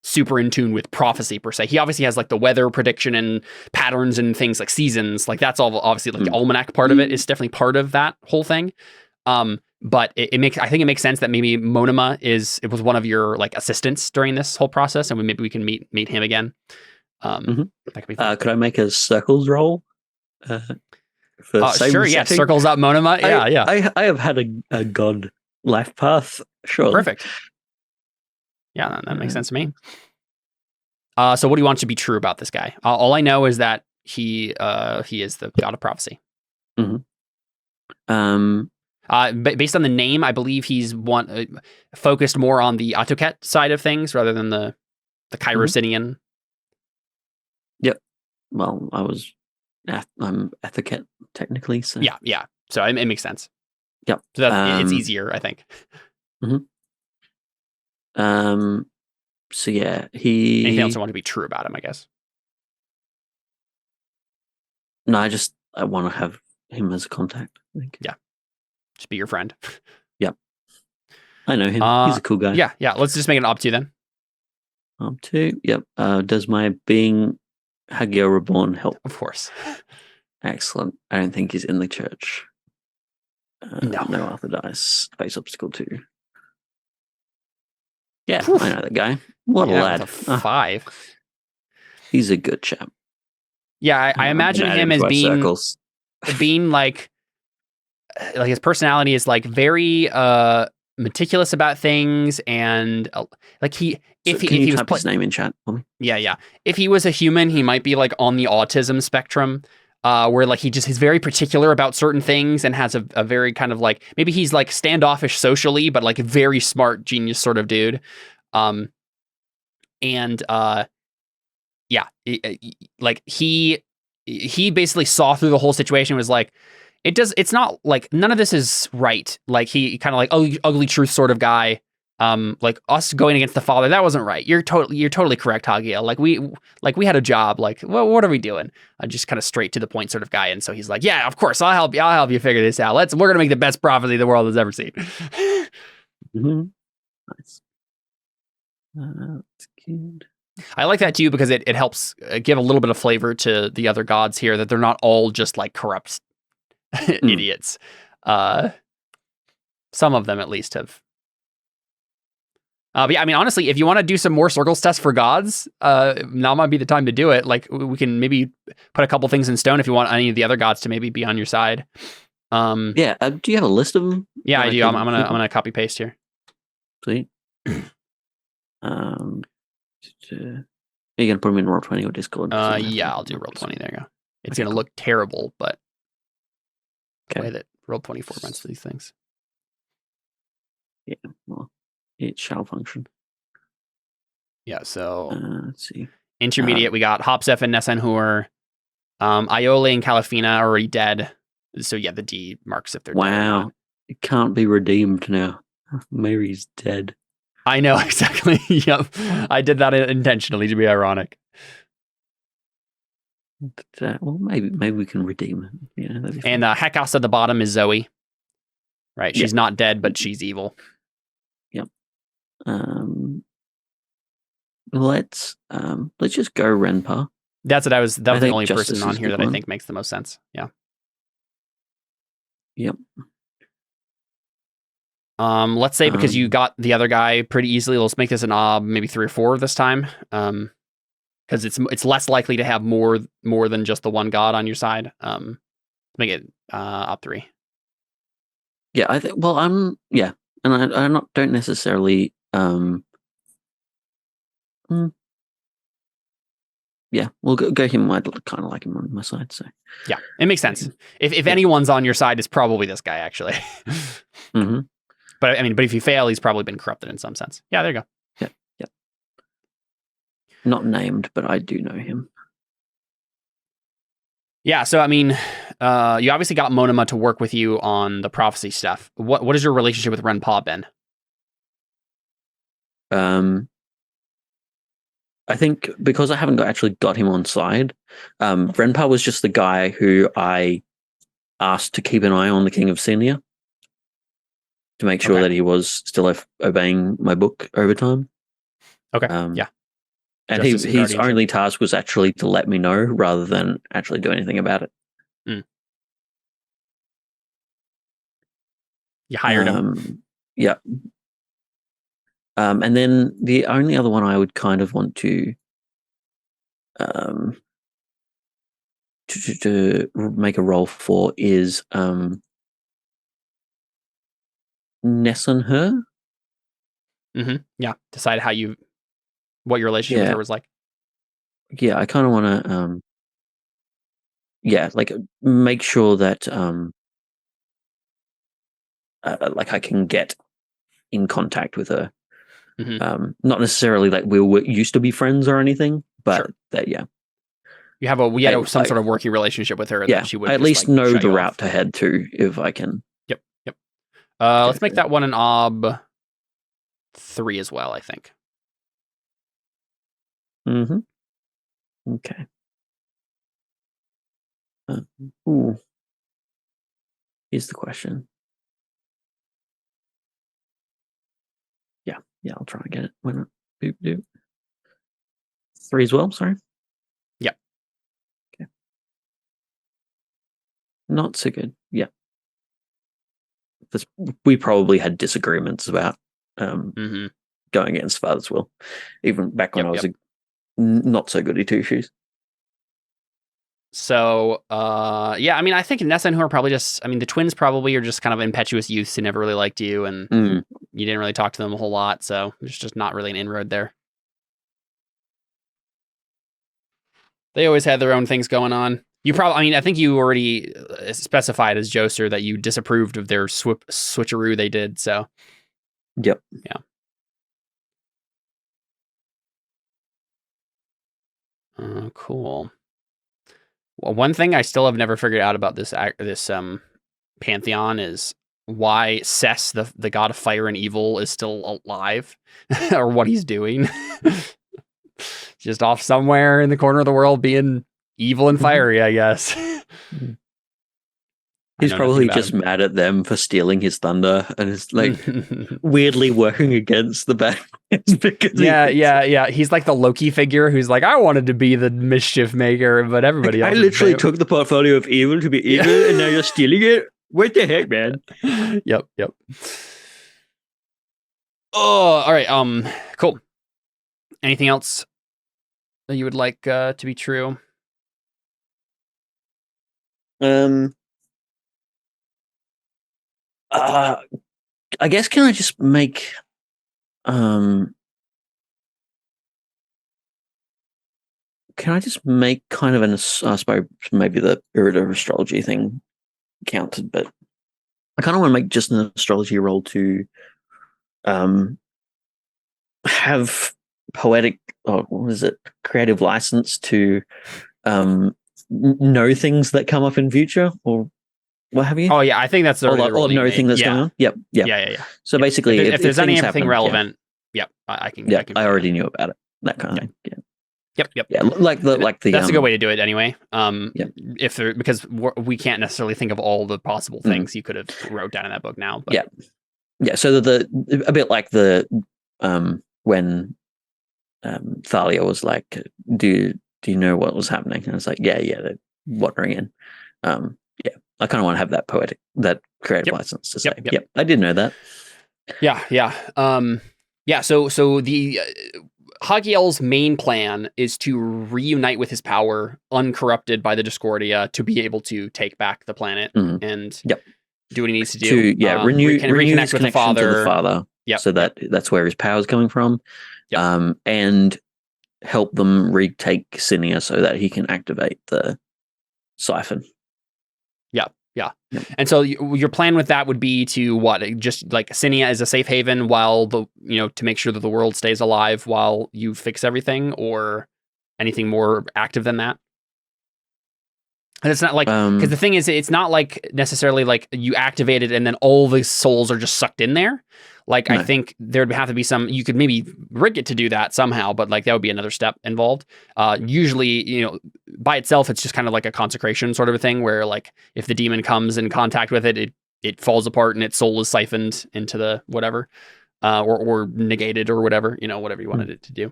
super in tune with prophecy per se. He obviously has like the weather prediction and patterns and things like seasons. Like, that's all obviously like the almanac part of it is definitely part of that whole thing. But I think it makes sense that maybe Monima was one of your like assistants during this whole process, and maybe we can meet him again. That could be fun. Could I make a circles roll? Sure, yeah. Circles up Monima. Yeah. I have had a god life path. Sure. Perfect. Yeah, that makes sense to me. So what do you want to be true about this guy? All I know is that he is the god of prophecy. Based on the name, I believe he's focused more on the Atoket side of things rather than the Kyrosinian. Yep. Well, I'm Atoket technically. So yeah. So it makes sense. Yep. So it's easier, I think. So yeah, anything else I want to be true about him, I guess? No, I want to have him as a contact, I think. Yeah. Just be your friend. Yep. I know him. He's a cool guy. Yeah. Let's just make an Opt 2 then. Opt 2, yep. Does my being Hagiel Reborn help? Of course. Excellent. I don't think he's in the church. No. No Arthur dice. Face obstacle 2. Yeah, Whew. I know that guy. What a lad. 5. He's a good chap. Yeah, I imagine him as being like his personality is like very meticulous about things, and like Can if you he was type his name in chat for me? yeah. If he was a human, he might be like on the autism spectrum, where like he's very particular about certain things and has a very kind of like, maybe he's like standoffish socially, but like a very smart genius sort of dude. And yeah, like he basically saw through the whole situation, was like, it's not like, none of this is right. Like he kind of like ugly truth sort of guy. Like us going against the father, that wasn't right. You're totally correct, Hagia. Like we had a job. Like, what are we doing? Just kind of straight to the point sort of guy. And so he's like, yeah, of course, I'll help you. I'll help you figure this out. We're gonna make the best prophecy the world has ever seen. Mm-hmm. Nice. That's good. I like that too, because it helps give a little bit of flavor to the other gods here, that they're not all just like corrupt idiots. Some of them at least have. But yeah, I mean, honestly, if you want to do some more circles tests for gods, now might be the time to do it. Like, we can maybe put a couple things in stone if you want any of the other gods to maybe be on your side. Yeah. Do you have a list of them? Yeah, I do. I'm gonna copy paste here. Sweet. Are you gonna put them in Roll20 or Discord? Yeah, I'll do Roll20. There you go. It's gonna look terrible, but the way that Roll20 formats these things. Yeah, well, it shall function. Yeah, so let's see. Intermediate, we got Hopsef and Nessanhur. Iole and Calafina are already dead. So yeah, the D marks if they're dead. Wow. It can't be redeemed now. Mary's dead. I know, exactly. Yep. I did that intentionally to be ironic. But, well, maybe we can redeem it. Yeah, and Hekos at the bottom is Zoe. Right. She's not dead, but she's evil. Yep. Let's just go Renpa. That's what that was the only person on here that I think makes the most sense. Yeah. Yep. Let's say, because you got the other guy pretty easily, let's make this an ob, maybe 3 or 4 this time. Because it's less likely to have more than just the one god on your side. Make it ob 3. Yeah, I think. Well, and I don't necessarily. Yeah, we'll go him. I'd kind of like him on my side. So yeah, it makes sense. If anyone's on your side, it's probably this guy actually. Mm-hmm. But I mean, if you fail, he's probably been corrupted in some sense. Yeah, there you go. Yeah. Not named, but I do know him. Yeah, so I mean, you obviously got Monoma to work with you on the prophecy stuff. What is your relationship with Renpa been? I think because I haven't actually got him on side, Renpa was just the guy who I asked to keep an eye on the King of Sinia, to make sure that he was still obeying my book over time. Okay. Yeah. And his only task was actually to let me know rather than actually do anything about it. You hired him. Yeah. And then the only other one I would kind of want to make a roll for is Nessanhur. Mm-hmm. Yeah. Decide what your relationship with her was like. Yeah, I kind of want to like make sure that like I can get in contact with her. Mm-hmm. Not necessarily like we used to be friends or anything, but that you have some sort of working relationship with her. Yeah, that she would I at least know the route to head to if I can. Yep. Let's make that one an ob 3 as well, I think. Mm-hmm. Okay. Here's the question. Yeah, I'll try and get it. Why not? Boop. 3 as well, sorry? Yep. Okay. Not so good. Yeah. We probably had disagreements about going against Father's will, even back when I was not so goody two-shoes. So, yeah, I mean, I think Nessa and who are probably just, I mean, the twins probably are just kind of impetuous youths who never really liked you, and you didn't really talk to them a whole lot, so there's just not really an inroad there. They always had their own things going on. You probably, I mean, I think you already specified as Joser that you disapproved of their switcheroo they did, so. Yep. Yeah. Cool. Well, one thing I still have never figured out about this pantheon is why Ses, the god of fire and evil, is still alive, or what he's doing. Just off somewhere in the corner of the world, being evil and fiery, I guess. He's probably just mad at them for stealing his thunder, and it's like weirdly working against the bad guys because he's like the Loki figure who's like, I wanted to be the mischief maker, but everybody else. I literally took the portfolio of evil to be evil, and now you're stealing it. What the heck, man? Yep. Oh, all right. Cool. Anything else that you would like to be true? I guess can I just make kind of an, I suppose maybe the Irida astrology thing counted, but I kind of want to make just an astrology roll to have poetic, or what is it, creative license to know things that come up in future, or what have you? Oh yeah, I think that's the or know thing that's going on. Yep. Yeah. So basically, if there's anything relevant, I can. Yeah, I already knew about it. That kind of thing. Yeah. Yep. Yeah, like the. That's a good way to do it, anyway. If there, because we can't necessarily think of all the possible things you could have wrote down in that book now. But. Yeah. So the a bit like the when Thalia was like, do you know what was happening? And it's like, yeah, they're wandering in. I kind of want to have that poetic, that creative license to say, yep, I did know that. Yeah. So the Hagiel's main plan is to reunite with his power, uncorrupted by the Discordia, to be able to take back the planet and do what he needs to do. Reconnect with the father. So that's where his power is coming from. And help them retake Sinia so that he can activate the siphon. Yeah. And so your plan with that would be to what? Just like Sinia is a safe haven while to make sure that the world stays alive while you fix everything, or anything more active than that? And it's not like, because the thing is, it's not like necessarily like you activate it and then all the souls are just sucked in there. Like, no. I think there'd have to be you could maybe rig it to do that somehow, but like that would be another step involved. Usually, by itself, it's just kind of like a consecration sort of a thing where like if the demon comes in contact with it, it falls apart and its soul is siphoned into the whatever, or negated or whatever, whatever you wanted it to do.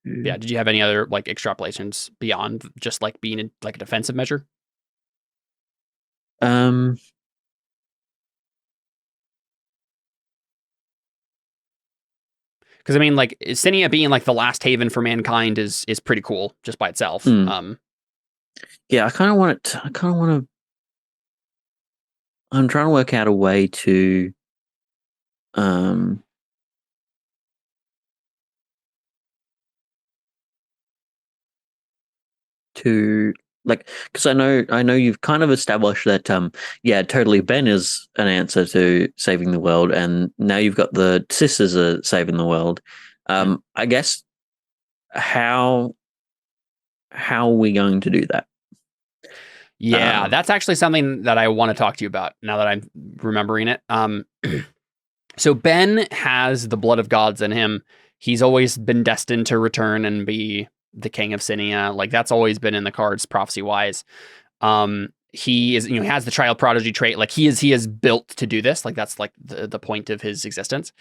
Did you have any other like extrapolations beyond just like being like a defensive measure? Because I mean, like Sinia being like the last haven for mankind is pretty cool just by itself. I kind of want it. I'm trying to work out a way to like, because I know you've kind of established that totally Ben is an answer to saving the world, and now you've got the sisters are saving the world. I guess how are we going to do that? That's actually something that I want to talk to you about now that I'm remembering it. So Ben has the blood of gods in him. He's always been destined to return and be the king of Sinia. Like that's always been in the cards prophecy wise. He is, he has the child prodigy trait. Like he is built to do this. Like that's like the point of his existence.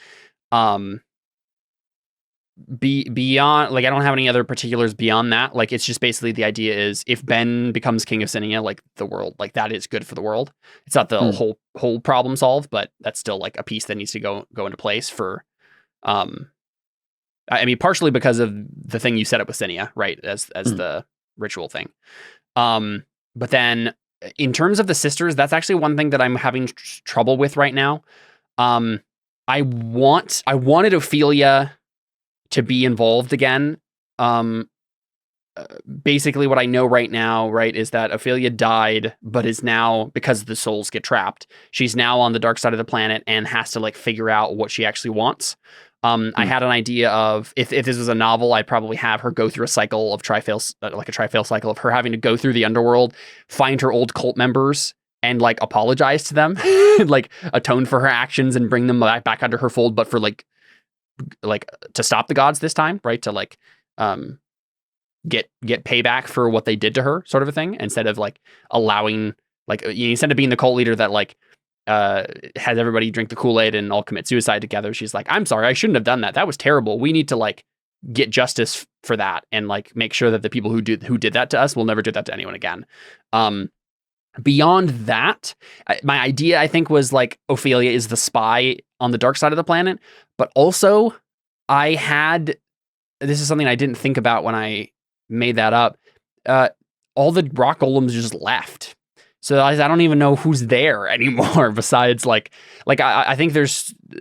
Beyond, like I don't have any other particulars beyond that. Like it's just basically the idea is if Ben becomes king of Sinia, like the world, like that is good for the world. It's not the whole problem solved, but that's still like a piece that needs to go into place for I mean, partially because of the thing you set up with Sinia, right? As the ritual thing. But then in terms of the sisters, that's actually one thing that I'm having trouble with right now. I wanted Ophelia to be involved again. Basically what I know right now, right, is that Ophelia died, but is now, because the souls get trapped, she's now on the dark side of the planet and has to like figure out what she actually wants. I had an idea of if this was a novel, I'd probably have her go through a cycle of like a trifail cycle of her having to go through the underworld, find her old cult members, and like apologize to them, like atone for her actions and bring them back under her fold, but for like to stop the gods this time, right? To like get payback for what they did to her, sort of a thing, instead of like allowing, like, instead of being the cult leader that like has everybody drink the Kool-Aid and all commit suicide together. She's like, I'm sorry, I shouldn't have done that. That was terrible. We need to like get justice for that and like make sure that the people who did that to us will never do that to anyone again. Beyond that, my idea, I think, was like Ophelia is the spy on the dark side of the planet, but also this is something I didn't think about when I made that up. All the rock golems just left. So I don't even know who's there anymore besides like I think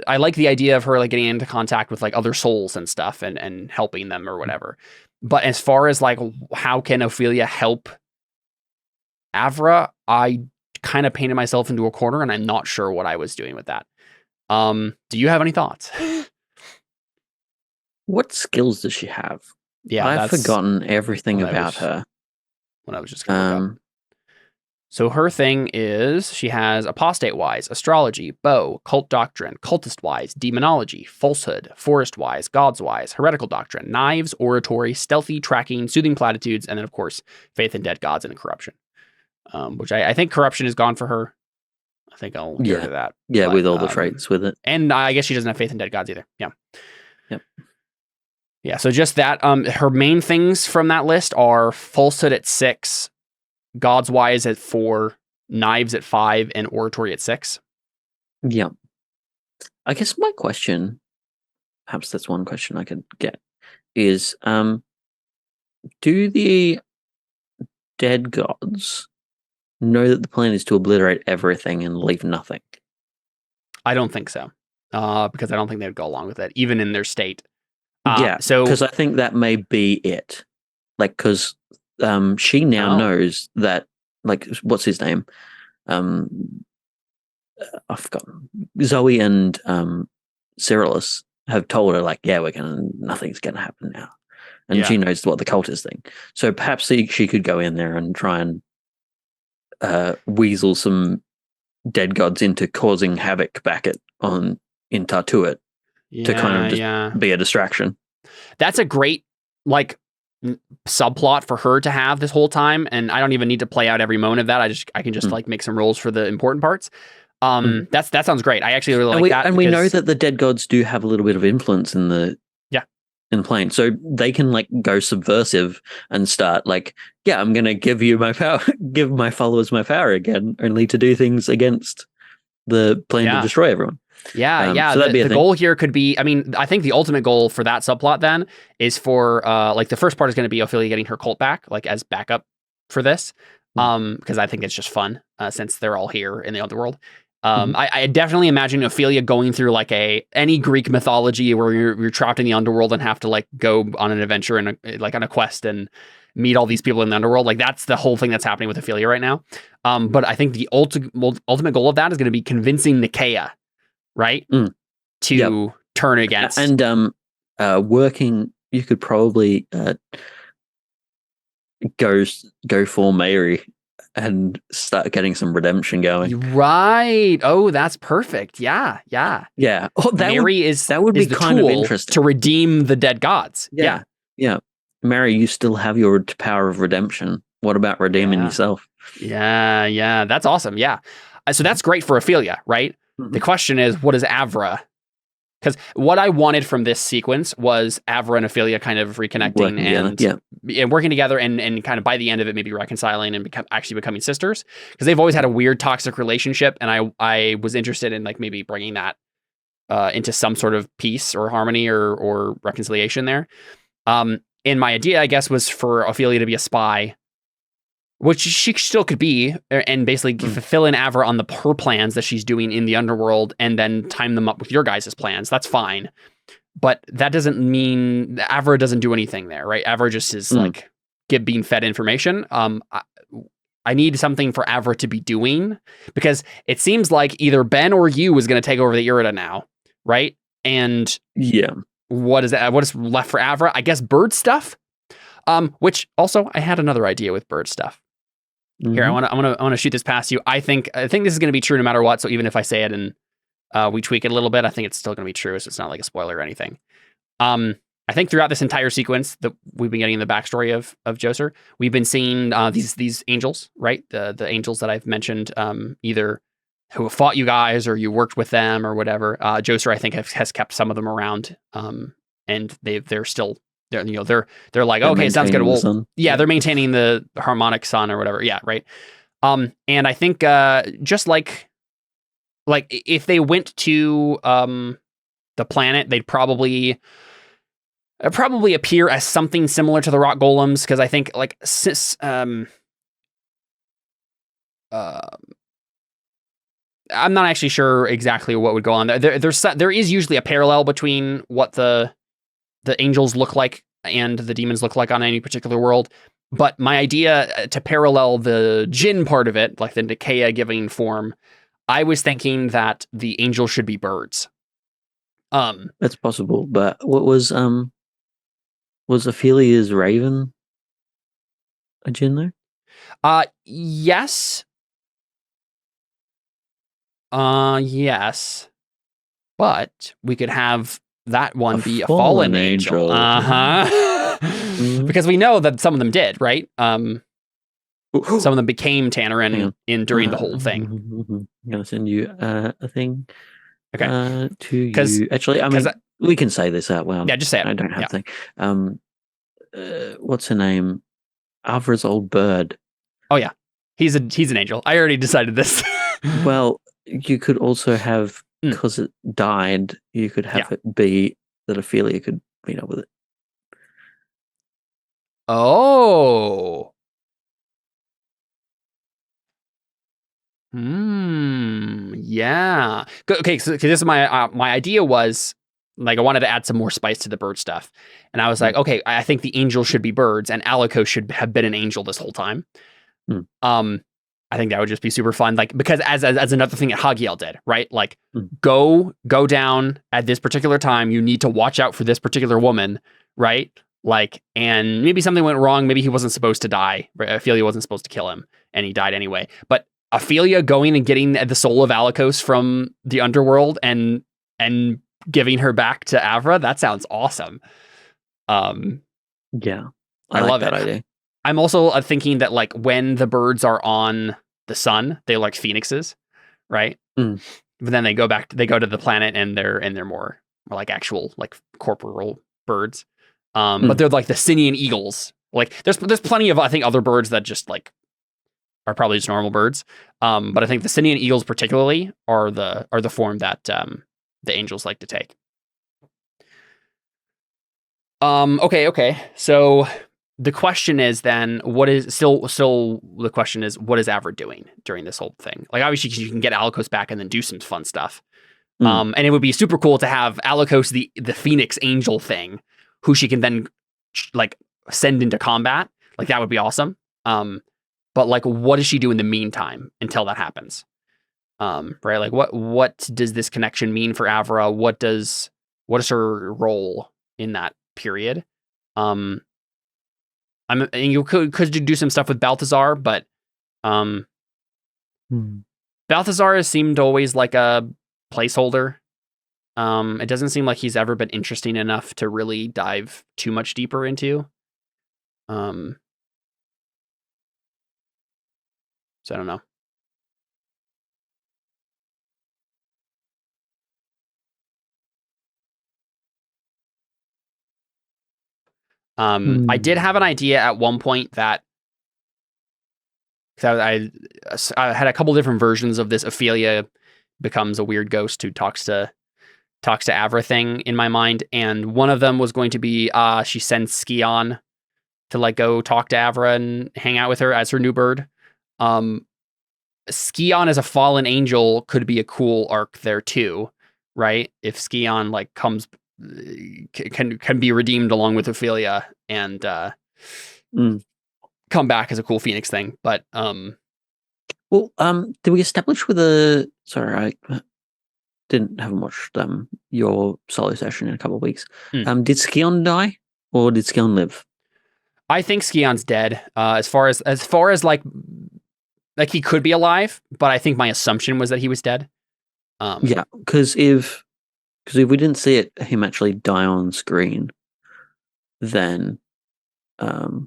I like the idea of her like getting into contact with like other souls and stuff and helping them or whatever. But as far as like how can Ophelia help Avra, I kind of painted myself into a corner and I'm not sure what I was doing with that. Do you have any thoughts? What skills does she have? Yeah, I've forgotten everything about her. When I was just going to look up. So her thing is she has apostate-wise, astrology, bow, cult doctrine, cultist-wise, demonology, falsehood, forest-wise, gods-wise, heretical doctrine, knives, oratory, stealthy, tracking, soothing platitudes, and then, of course, faith in dead gods and corruption. Which I think corruption is gone for her. I think I'll get rid of that. Yeah, but, with all the traits with it. And I guess she doesn't have faith in dead gods either. Yeah. Yep. Yeah, so just that. Her main things from that list are falsehood at 6, gods wise at 4, knives at 5, and oratory at 6. Yeah. I guess my question, perhaps that's one question I could get, is do the dead gods know that the plan is to obliterate everything and leave nothing? I don't think so. Because I don't think they would go along with it, even in their state. So because I think that may be it. Like, because she now knows that, like, what's his name? I've forgotten. Zoe and Cyrillus have told her, like, yeah, nothing's gonna happen now, and she knows what the cult is thing. So perhaps she could go in there and try and weasel some dead gods into causing havoc back in Tartuit to kind of just be a distraction. That's a great like subplot for her to have this whole time, and I don't even need to play out every moment of that. I can just like make some rolls for the important parts. That sounds great. I actually really like that. And we know that the dead gods do have a little bit of influence in the plane, so they can like go subversive and start like, I'm going to give you my power, give my followers my power again, only to do things against the plan to destroy everyone. So the goal here could be, I mean, I think the ultimate goal for that subplot then is for like the first part is going to be Ophelia getting her cult back, like as backup for this, because I think it's just fun since they're all here in the underworld. I definitely imagine Ophelia going through like any Greek mythology where you're trapped in the underworld and have to like go on an adventure and like on a quest and meet all these people in the underworld. Like that's the whole thing that's happening with Ophelia right now. But I think the ultimate goal of that is going to be convincing Nicaea, right, to turn against and working. You could probably go for Mary and start getting some redemption going. Right. Oh, that's perfect. Yeah. Oh, Mary that would be kind of interesting to redeem the dead gods. Yeah. Mary, you still have your power of redemption. What about redeeming yourself? Yeah. That's awesome. Yeah. So that's great for Ophelia, right? The question is, what is Avra? Because what I wanted from this sequence was Avra and Ophelia kind of reconnecting and working together and kind of by the end of it, maybe reconciling and becoming sisters. Because they've always had a weird toxic relationship. And I was interested in like maybe bringing that into some sort of peace or harmony or reconciliation there. And my idea, I guess, was for Ophelia to be a spy which she still could be, and basically fill in Avra on her plans that she's doing in the underworld, and then time them up with your guys' plans. That's fine. But that doesn't mean Avra doesn't do anything there, right? Avra just is like being fed information. I need something for Avra to be doing, because it seems like either Ben or you is going to take over the Irida now, right? And what is left for Avra? I guess bird stuff. Which also I had another idea with bird stuff. Here, I want to shoot this past you. I think this is going to be true no matter what. So even if I say it and we tweak it a little bit, I think it's still going to be true. So it's not like a spoiler or anything. I think throughout this entire sequence that we've been getting in the backstory of Joser, we've been seeing these angels, right? The angels that I've mentioned, either who have fought you guys or you worked with them or whatever. Joser, I think, has kept some of them around, and they're still. They're like, okay, sounds good. Well, they're maintaining the harmonic sun or whatever. Yeah, right. And I think just like if they went to the planet, they'd probably appear as something similar to the rock golems, because I think like I'm not actually sure exactly what would go on there. There is usually a parallel between what the angels look like and the demons look like on any particular world. But my idea to parallel the Jinn part of it, like the Nikea giving form, I was thinking that the angels should be birds. That's possible, but what was Ophelia's raven a Jinn though? Yes. Yes. But we could have that one be a fallen angel. Because we know that some of them did, right? Some of them became Tannerin during the whole thing. I'm gonna send you a thing. Okay. To you. Actually, I mean, we can say this out loud. Yeah, just say it. I don't have to. What's her name? Avra's old bird. Oh yeah, he's an angel. I already decided this. Well, you could also have, because it died, you could have it be that Ophelia could meet up with it. Oh. Yeah. Okay, so this is my idea was, like, I wanted to add some more spice to the bird stuff. And I was like, okay, I think the angels should be birds, and Alico should have been an angel this whole time. I think that would just be super fun. Like, because as another thing that Hagiel did, right? Like, go down at this particular time. You need to watch out for this particular woman, right? Like, and maybe something went wrong. Maybe he wasn't supposed to die. Right? Ophelia wasn't supposed to kill him, and he died anyway. But Ophelia going and getting the soul of Alikos from the underworld and giving her back to Avra, that sounds awesome. Yeah, I like love that it. idea. I'm also thinking that, like, when the birds are on the sun, they're like phoenixes, right? But then they go to the planet, and they're more like actual, like, corporal birds. But they're like the Sinian eagles. Like, there's plenty of, I think, other birds that just, like, are probably just normal birds. But I think the Sinian eagles particularly are the form that the angels like to take. Okay. So the question is then, what is Avra doing during this whole thing? Like, obviously you can get Alikos back and then do some fun stuff. And it would be super cool to have Alikos, the Phoenix angel thing, who she can then, like, send into combat. Like, that would be awesome. But, like, what does she do in the meantime until that happens? Right? Like, what does this connection mean for Avra? What is her role in that period? And you could do some stuff with Balthazar, but Balthazar has seemed always like a placeholder. It doesn't seem like he's ever been interesting enough to really dive too much deeper into. So I don't know. I did have an idea at one point that, I had a couple different versions of this Ophelia becomes a weird ghost who talks to Avra thing in my mind, and one of them was going to be she sends Skion to like go talk to Avra and hang out with her as her new bird. Skion as a fallen angel could be a cool arc there too, right? If Skion like comes can be redeemed along with Ophelia and come back as a cool Phoenix thing. But well, did we establish with a? Sorry, I didn't have watched your solo session in a couple of weeks. Did Skion die or did Skion live? I think Skion's dead. As far as like he could be alive, but I think my assumption was that he was dead. Yeah, because if we didn't see him actually die on screen, then because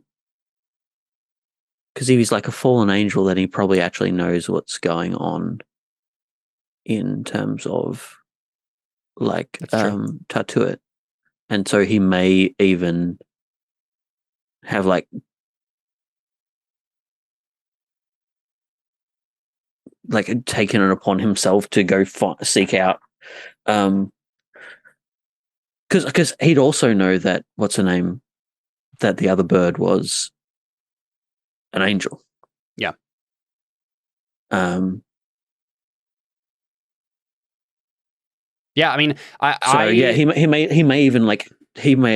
if he's like a fallen angel, then he probably actually knows what's going on in terms of like Tattoo, and so he may even have like taken it upon himself to go seek out because he'd also know that what's her name, that the other bird was an angel. Yeah. Yeah, I mean, he may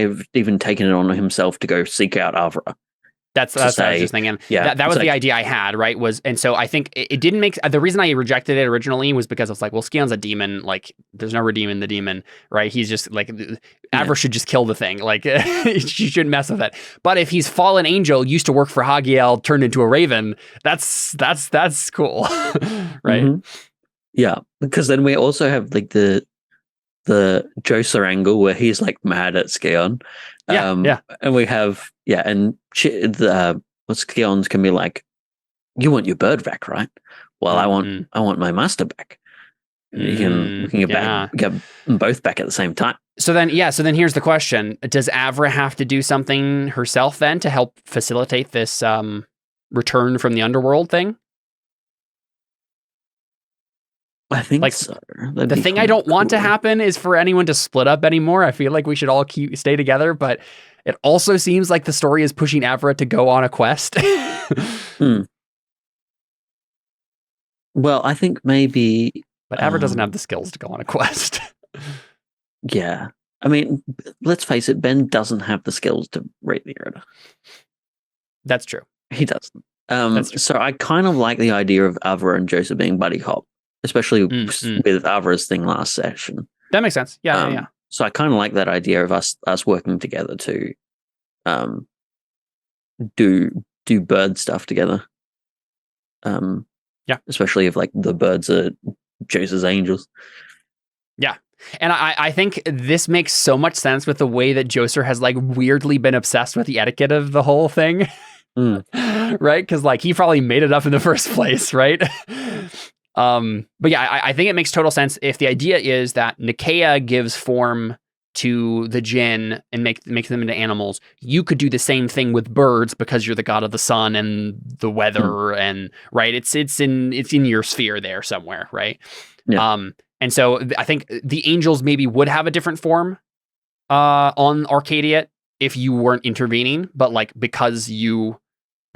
have even taken it on himself to go seek out Avra. That's what I was just thinking. Yeah, that was the idea I had, right? And so I think it didn't make the reason I rejected it originally was because it's like, well, Skion's a demon. Like, there's no redeeming the demon, right? He's just like Avra should just kill the thing. Like, she shouldn't mess with it. But if he's fallen angel, used to work for Hagiel, turned into a raven, that's cool, right? Mm-hmm. Yeah, because then we also have like the Joser angle where he's like mad at Skion. And we have what Skion's can be like, you want your bird back, right? Well, I want my master back. We can get them both back at the same time. So then here's the question: does Avra have to do something herself then to help facilitate this return from the underworld thing? I think so. The thing I don't want to happen is for anyone to split up anymore. I feel like we should all stay together, but it also seems like the story is pushing Avra to go on a quest. Well, I think maybe... But Avra doesn't have the skills to go on a quest. Yeah. I mean, let's face it, Ben doesn't have the skills to read the Errata. That's true. He doesn't. So I kind of like the idea of Avra and Joseph being buddy cop, especially with Avra's thing last session. That makes sense. Yeah. So I kind of like that idea of us working together to do bird stuff together. Especially if like the birds are Joseph's angels. Yeah. And I think this makes so much sense with the way that Joser has like weirdly been obsessed with the etiquette of the whole thing. Right? Because like he probably made it up in the first place, right? But yeah, I think it makes total sense if the idea is that Nicaea gives form to the jinn and make them into animals. You could do the same thing with birds because you're the god of the sun and the weather and right. It's in your sphere there somewhere, right? Yeah. And so I think the angels maybe would have a different form on Arcadia if you weren't intervening, but like because you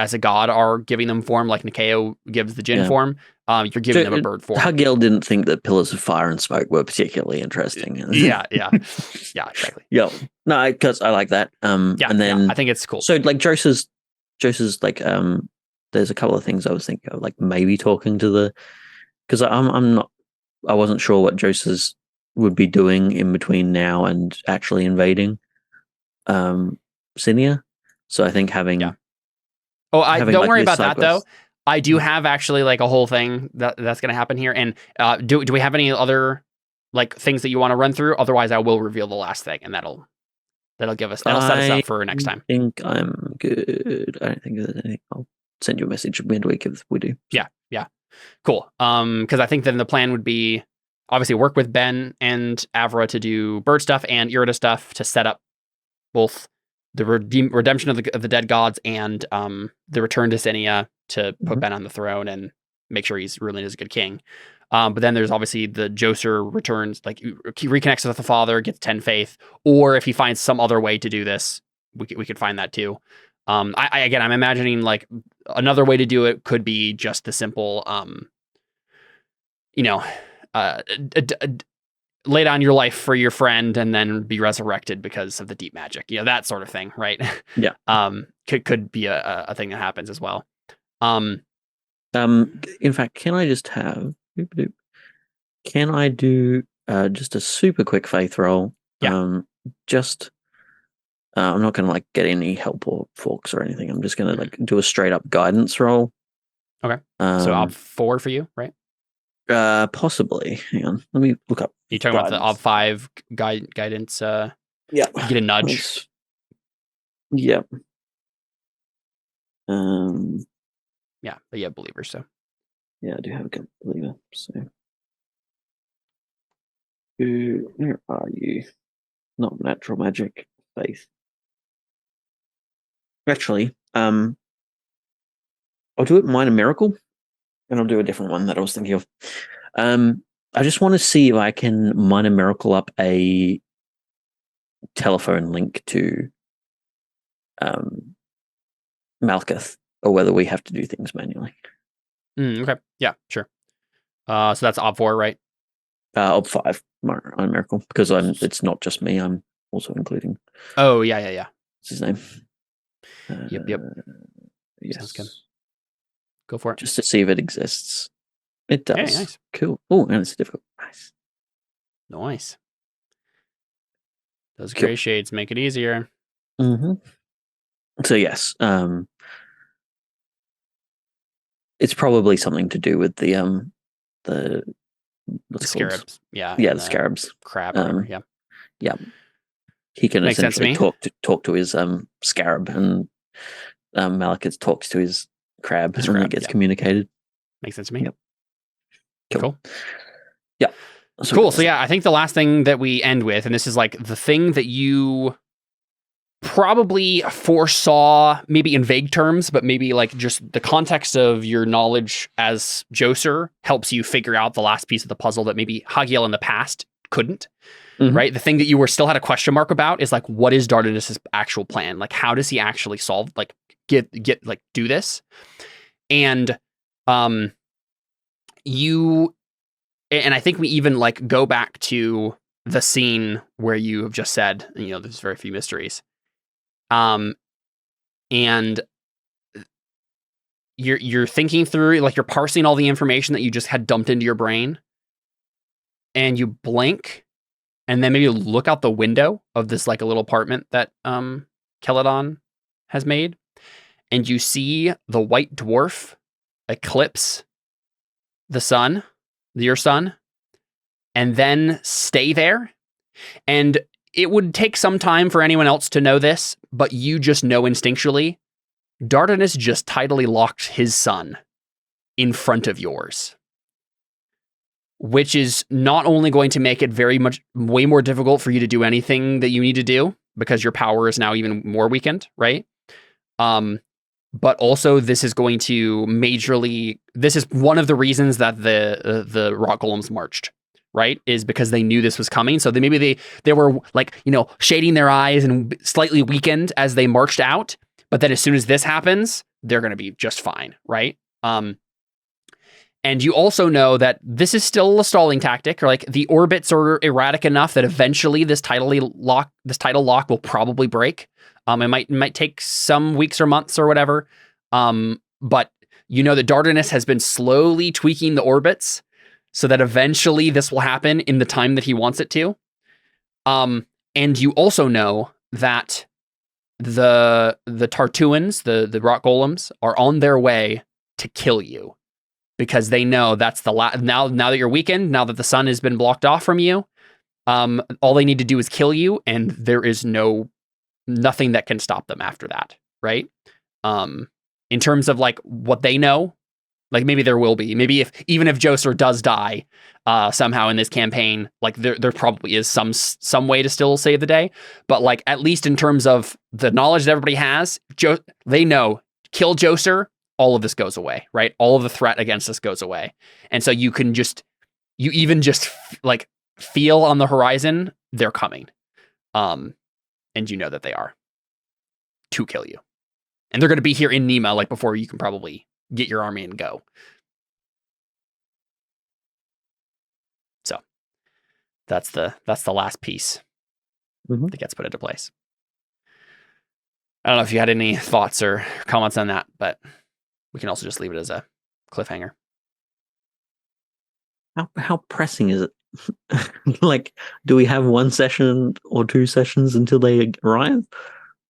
as a god are giving them form, like Nicaea gives the jinn form, you're giving them a bird form. Hagiel didn't think that pillars of fire and smoke were particularly interesting. Yeah, exactly. Yeah, no, because I like that. And then I think it's cool. So like Joseph's like there's a couple of things I was thinking of, like maybe talking to because I wasn't sure what Joseph's would be doing in between now and actually invading Sinia. So I think having don't worry about that though. I do have actually like a whole thing that's going to happen here. And do we have any other like things that you want to run through? Otherwise, I will reveal the last thing, and that'll set us up for next time. I think I'm good. I don't think there's anything. I'll send you a message midweek if we do. Yeah. Cool. Because I think then the plan would be obviously work with Ben and Avra to do bird stuff and Errata stuff to set up both the redemption of the dead gods and the return to Sinia to put Ben on the throne and make sure he's ruling as a good king. But then there's obviously the Joser returns, like he reconnects with the father, gets 10 faith, or if he finds some other way to do this, we could find that too. Again, I'm imagining like another way to do it could be just the simple, you know, lay down your life for your friend and then be resurrected because of the deep magic, that sort of thing, right? Yeah. Could be a thing that happens as well. In fact, can I just have? Can I do just a super quick faith roll? Yeah. Just I'm not gonna like get any help or forks or anything. I'm just gonna like do a straight up guidance roll. Okay. So Ob 4 for you, right? Possibly. Hang on. Let me look up. You talking about the Ob 5 guidance? Yeah. Get a nudge. Yep. Yeah, but yeah, believer. So yeah, I do have a good believer. So where are you? Not natural magic, faith. Actually, I'll do it minor miracle, and I'll do a different one that I was thinking of. I just want to see if I can minor miracle up a telephone link to Malkuth, or whether we have to do things manually. Okay. Yeah, sure. So that's Ob 4, right? Ob 5 minor miracle, because it's not just me. I'm also including. Oh yeah. What's his name? Yep. Yes. Sounds good. Go for it. Just to see if it exists. It does. Yeah, nice. Cool. Oh, and it's difficult. Nice. Those Cool. gray shades make it easier. Mm-hmm. So yes, it's probably something to do with the scarabs. Yeah. The scarabs. Crab. Whatever. Yeah. Yeah. He can Makes essentially sense to talk to his scarab, and Malekith talks to his crab, and it gets communicated. Makes sense to me. Yep. Cool. Yeah. Cool. So yeah, I think the last thing that we end with, and this is like the thing that you probably foresaw, maybe in vague terms, but maybe like just the context of your knowledge as Joser helps you figure out the last piece of the puzzle that maybe Hagiel in the past couldn't. Mm-hmm. Right? The thing that you still had a question mark about is like, what is Dardanus' actual plan? Like, how does he actually solve, like, get like do this? And and I think we even like go back to the scene where you have just said, there's very few mysteries. And you're thinking through, like, you're parsing all the information that you just had dumped into your brain, and you blink, and then maybe look out the window of this like a little apartment that Celadon has made, and you see the white dwarf eclipse the sun, your sun, and then stay there. And it would take some time for anyone else to know this, but you just know instinctually, Dardanus just tidally locked his sun in front of yours, which is not only going to make it way more difficult for you to do anything that you need to do, because your power is now even more weakened, right? But also this is going to this is one of the reasons that the rock golems marched, right? Is because they knew this was coming. So they were like, shading their eyes and slightly weakened as they marched out. But then as soon as this happens, they're going to be just fine, right? And you also know that this is still a stalling tactic, or like the orbits are erratic enough that eventually this tidal lock will probably break. It might take some weeks or months or whatever. But you know that Dardanus has been slowly tweaking the orbits so that eventually this will happen in the time that he wants it to. And you also know that the Tartuans, the rock golems, are on their way to kill you, because they know that's now that you're weakened, now that the sun has been blocked off from you, all they need to do is kill you, and there is nothing that can stop them after that, right? In terms of like what they know, like maybe there will be, maybe even if Joser does die somehow in this campaign, like there probably is some way to still save the day, but like at least in terms of the knowledge that everybody has, they know, kill Joser, all of this goes away, right? All of the threat against us goes away. And so you even just like feel on the horizon, they're coming. And you know that they are to kill you. And they're going to be here in Nema, like, before you can probably get your army and go. So that's the last piece that gets put into place. I don't know if you had any thoughts or comments on that, but we can also just leave it as a cliffhanger. How pressing is it? Like, do we have one session or two sessions until they arrive?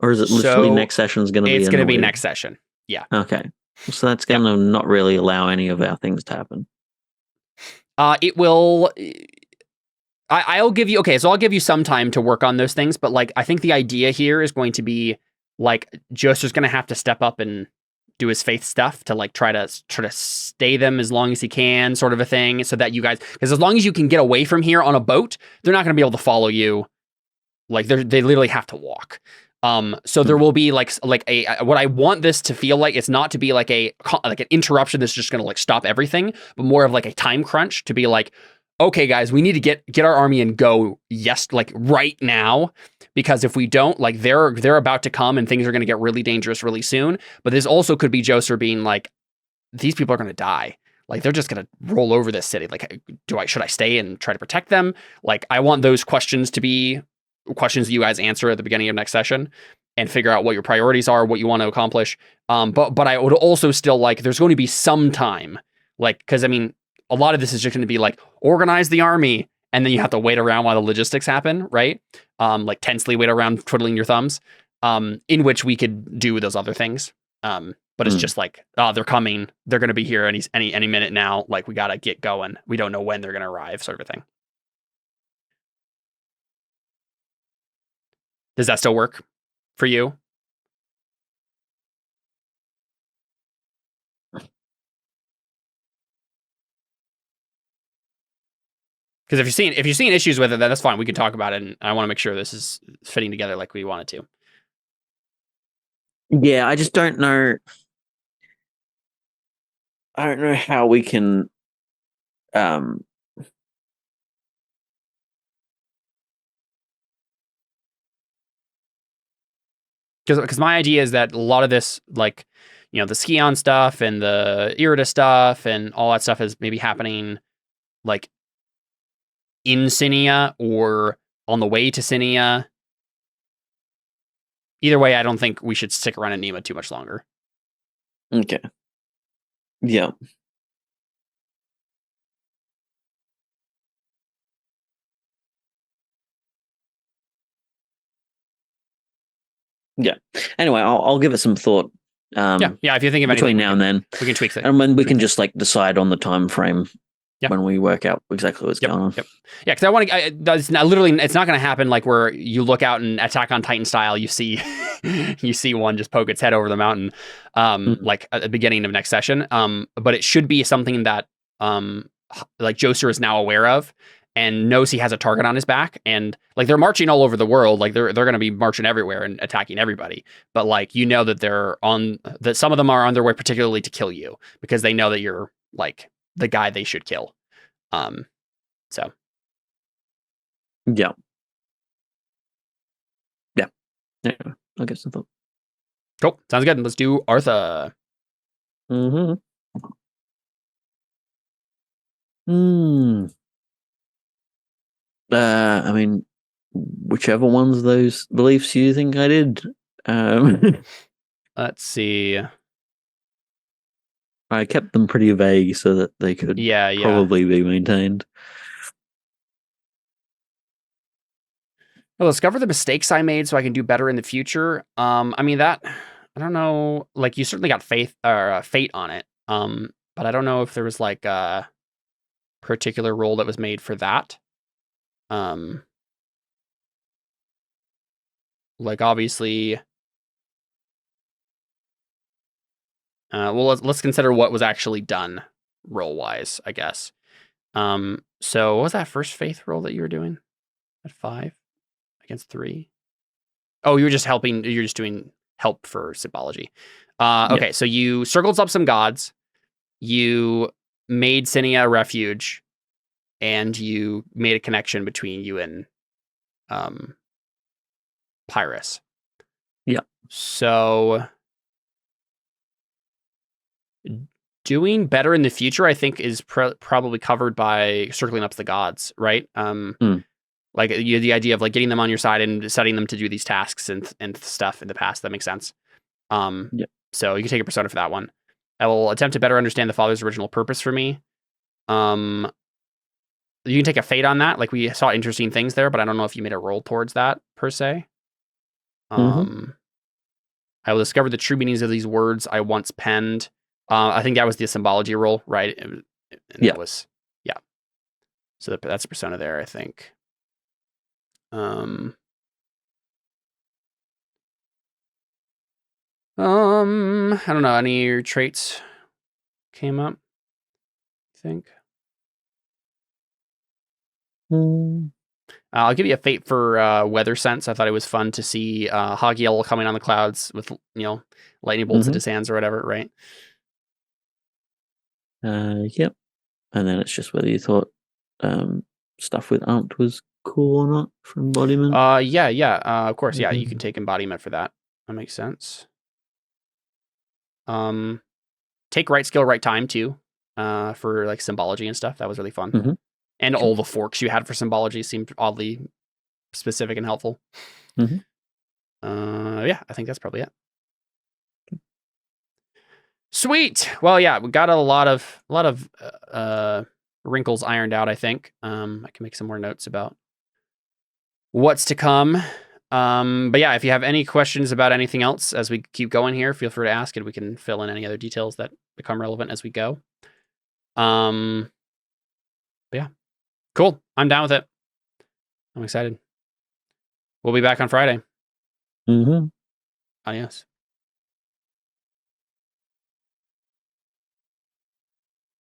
Or is it literally next session is going to be? It's going to be next session. Yeah. Okay. So that's going to not really allow any of our things to happen. It will. I'll give you. Okay, so I'll give you some time to work on those things, but like I think the idea here is going to be like Joster's going to have to step up and do his faith stuff to like try to stay them as long as he can, sort of a thing, so that you guys, because as long as you can get away from here on a boat, they're not going to be able to follow you. Like they literally have to walk. So there will be like a what I want this to feel like. It's not to be like an interruption that's just going to like stop everything, but more of like a time crunch to be like, okay, guys, we need to get our army and go. Yes, like right now. Because if we don't, like they're about to come and things are going to get really dangerous really soon. But this also could be Joser being like, these people are going to die. Like they're just going to roll over this city. Like, should I stay and try to protect them? Like, I want those questions to be questions that you guys answer at the beginning of next session and figure out what your priorities are, what you want to accomplish. But I would also still like, there's going to be some time, like, because I mean, a lot of this is just going to be like organize the army. And then you have to wait around while the logistics happen, right? Like tensely wait around twiddling your thumbs, in which we could do those other things. But it's just like, oh, they're coming. They're going to be here any minute now. Like we got to get going. We don't know when they're going to arrive, sort of a thing. Does that still work for you? Because if you're seeing issues with it, then that's fine. We can talk about it, and I want to make sure this is fitting together like we want it to. Yeah, I just don't know. I don't know how we can. Because my idea is that a lot of this, like, you know, the Skion stuff and the Irida stuff and all that stuff is maybe happening like in Sinia or on the way to Sinia. Either way, I don't think we should stick around in Nema too much longer. Okay. Yeah. Yeah. Anyway, I'll give it some thought. Yeah. If you're thinking about between now and then, we can tweak it, and then we can just like decide on the time frame. Yep. When we work out exactly what's going on. Yep. Yeah, because I want to. It's not going to happen like where you look out and Attack on Titan style. You see, you see one just poke its head over the mountain, like at the beginning of next session. But it should be something that, like Joser is now aware of and knows he has a target on his back, and like they're marching all over the world. Like they're going to be marching everywhere and attacking everybody. But like you know that some of them are on their way particularly to kill you because they know that you're like the guy they should kill. So. Yeah. I'll get some thought. Cool. Sounds good. Let's do Artha. I mean, whichever ones of those beliefs you think I did. Let's see. I kept them pretty vague so that they could probably be maintained. Well, discover the mistakes I made so I can do better in the future. I mean that I don't know. Like you certainly got fate on it. But I don't know if there was like a particular role that was made for that. Like obviously. Well, let's consider what was actually done role-wise, I guess. So what was that first faith roll that you were doing at 5 against 3? Oh, you were just helping. You're just doing help for symbology. Okay, so you circled up some gods. You made Sinia a refuge, and you made a connection between you and Pyrrhus. Yeah. So Doing better in the future, I think, is probably covered by circling up the gods, right? Like the idea of like getting them on your side and setting them to do these tasks and stuff in the past. That makes sense. Yep. So you can take a persona for that one. I will attempt to better understand the father's original purpose for me. You can take a fate on that. Like we saw interesting things there, but I don't know if you made a roll towards that per se. Mm-hmm. I will discover the true meanings of these words I once penned. I think that was the symbology roll, right? And Yeah. that was, yeah. So that's a persona there, I think. I don't know. Any of your traits came up, I think? I'll give you a fate for weather sense. I thought it was fun to see Hagiel coming on the clouds with, lightning bolts at his hands or whatever, right? Yep. And then it's just whether you thought stuff with Ant was cool or not for embodiment. Yeah. Of course, yeah. You can take embodiment for that. That makes sense. Take right skill, right time too, for like symbology and stuff. That was really fun. And all the forks you had for symbology seemed oddly specific and helpful. Yeah, I think that's probably it. Sweet. Well, yeah, we got a lot of wrinkles ironed out. I think I can make some more notes about what's to come. But yeah, if you have any questions about anything else as we keep going here, feel free to ask, and we can fill in any other details that become relevant as we go. But yeah, cool. I'm down with it. I'm excited. We'll be back on Friday. Adios.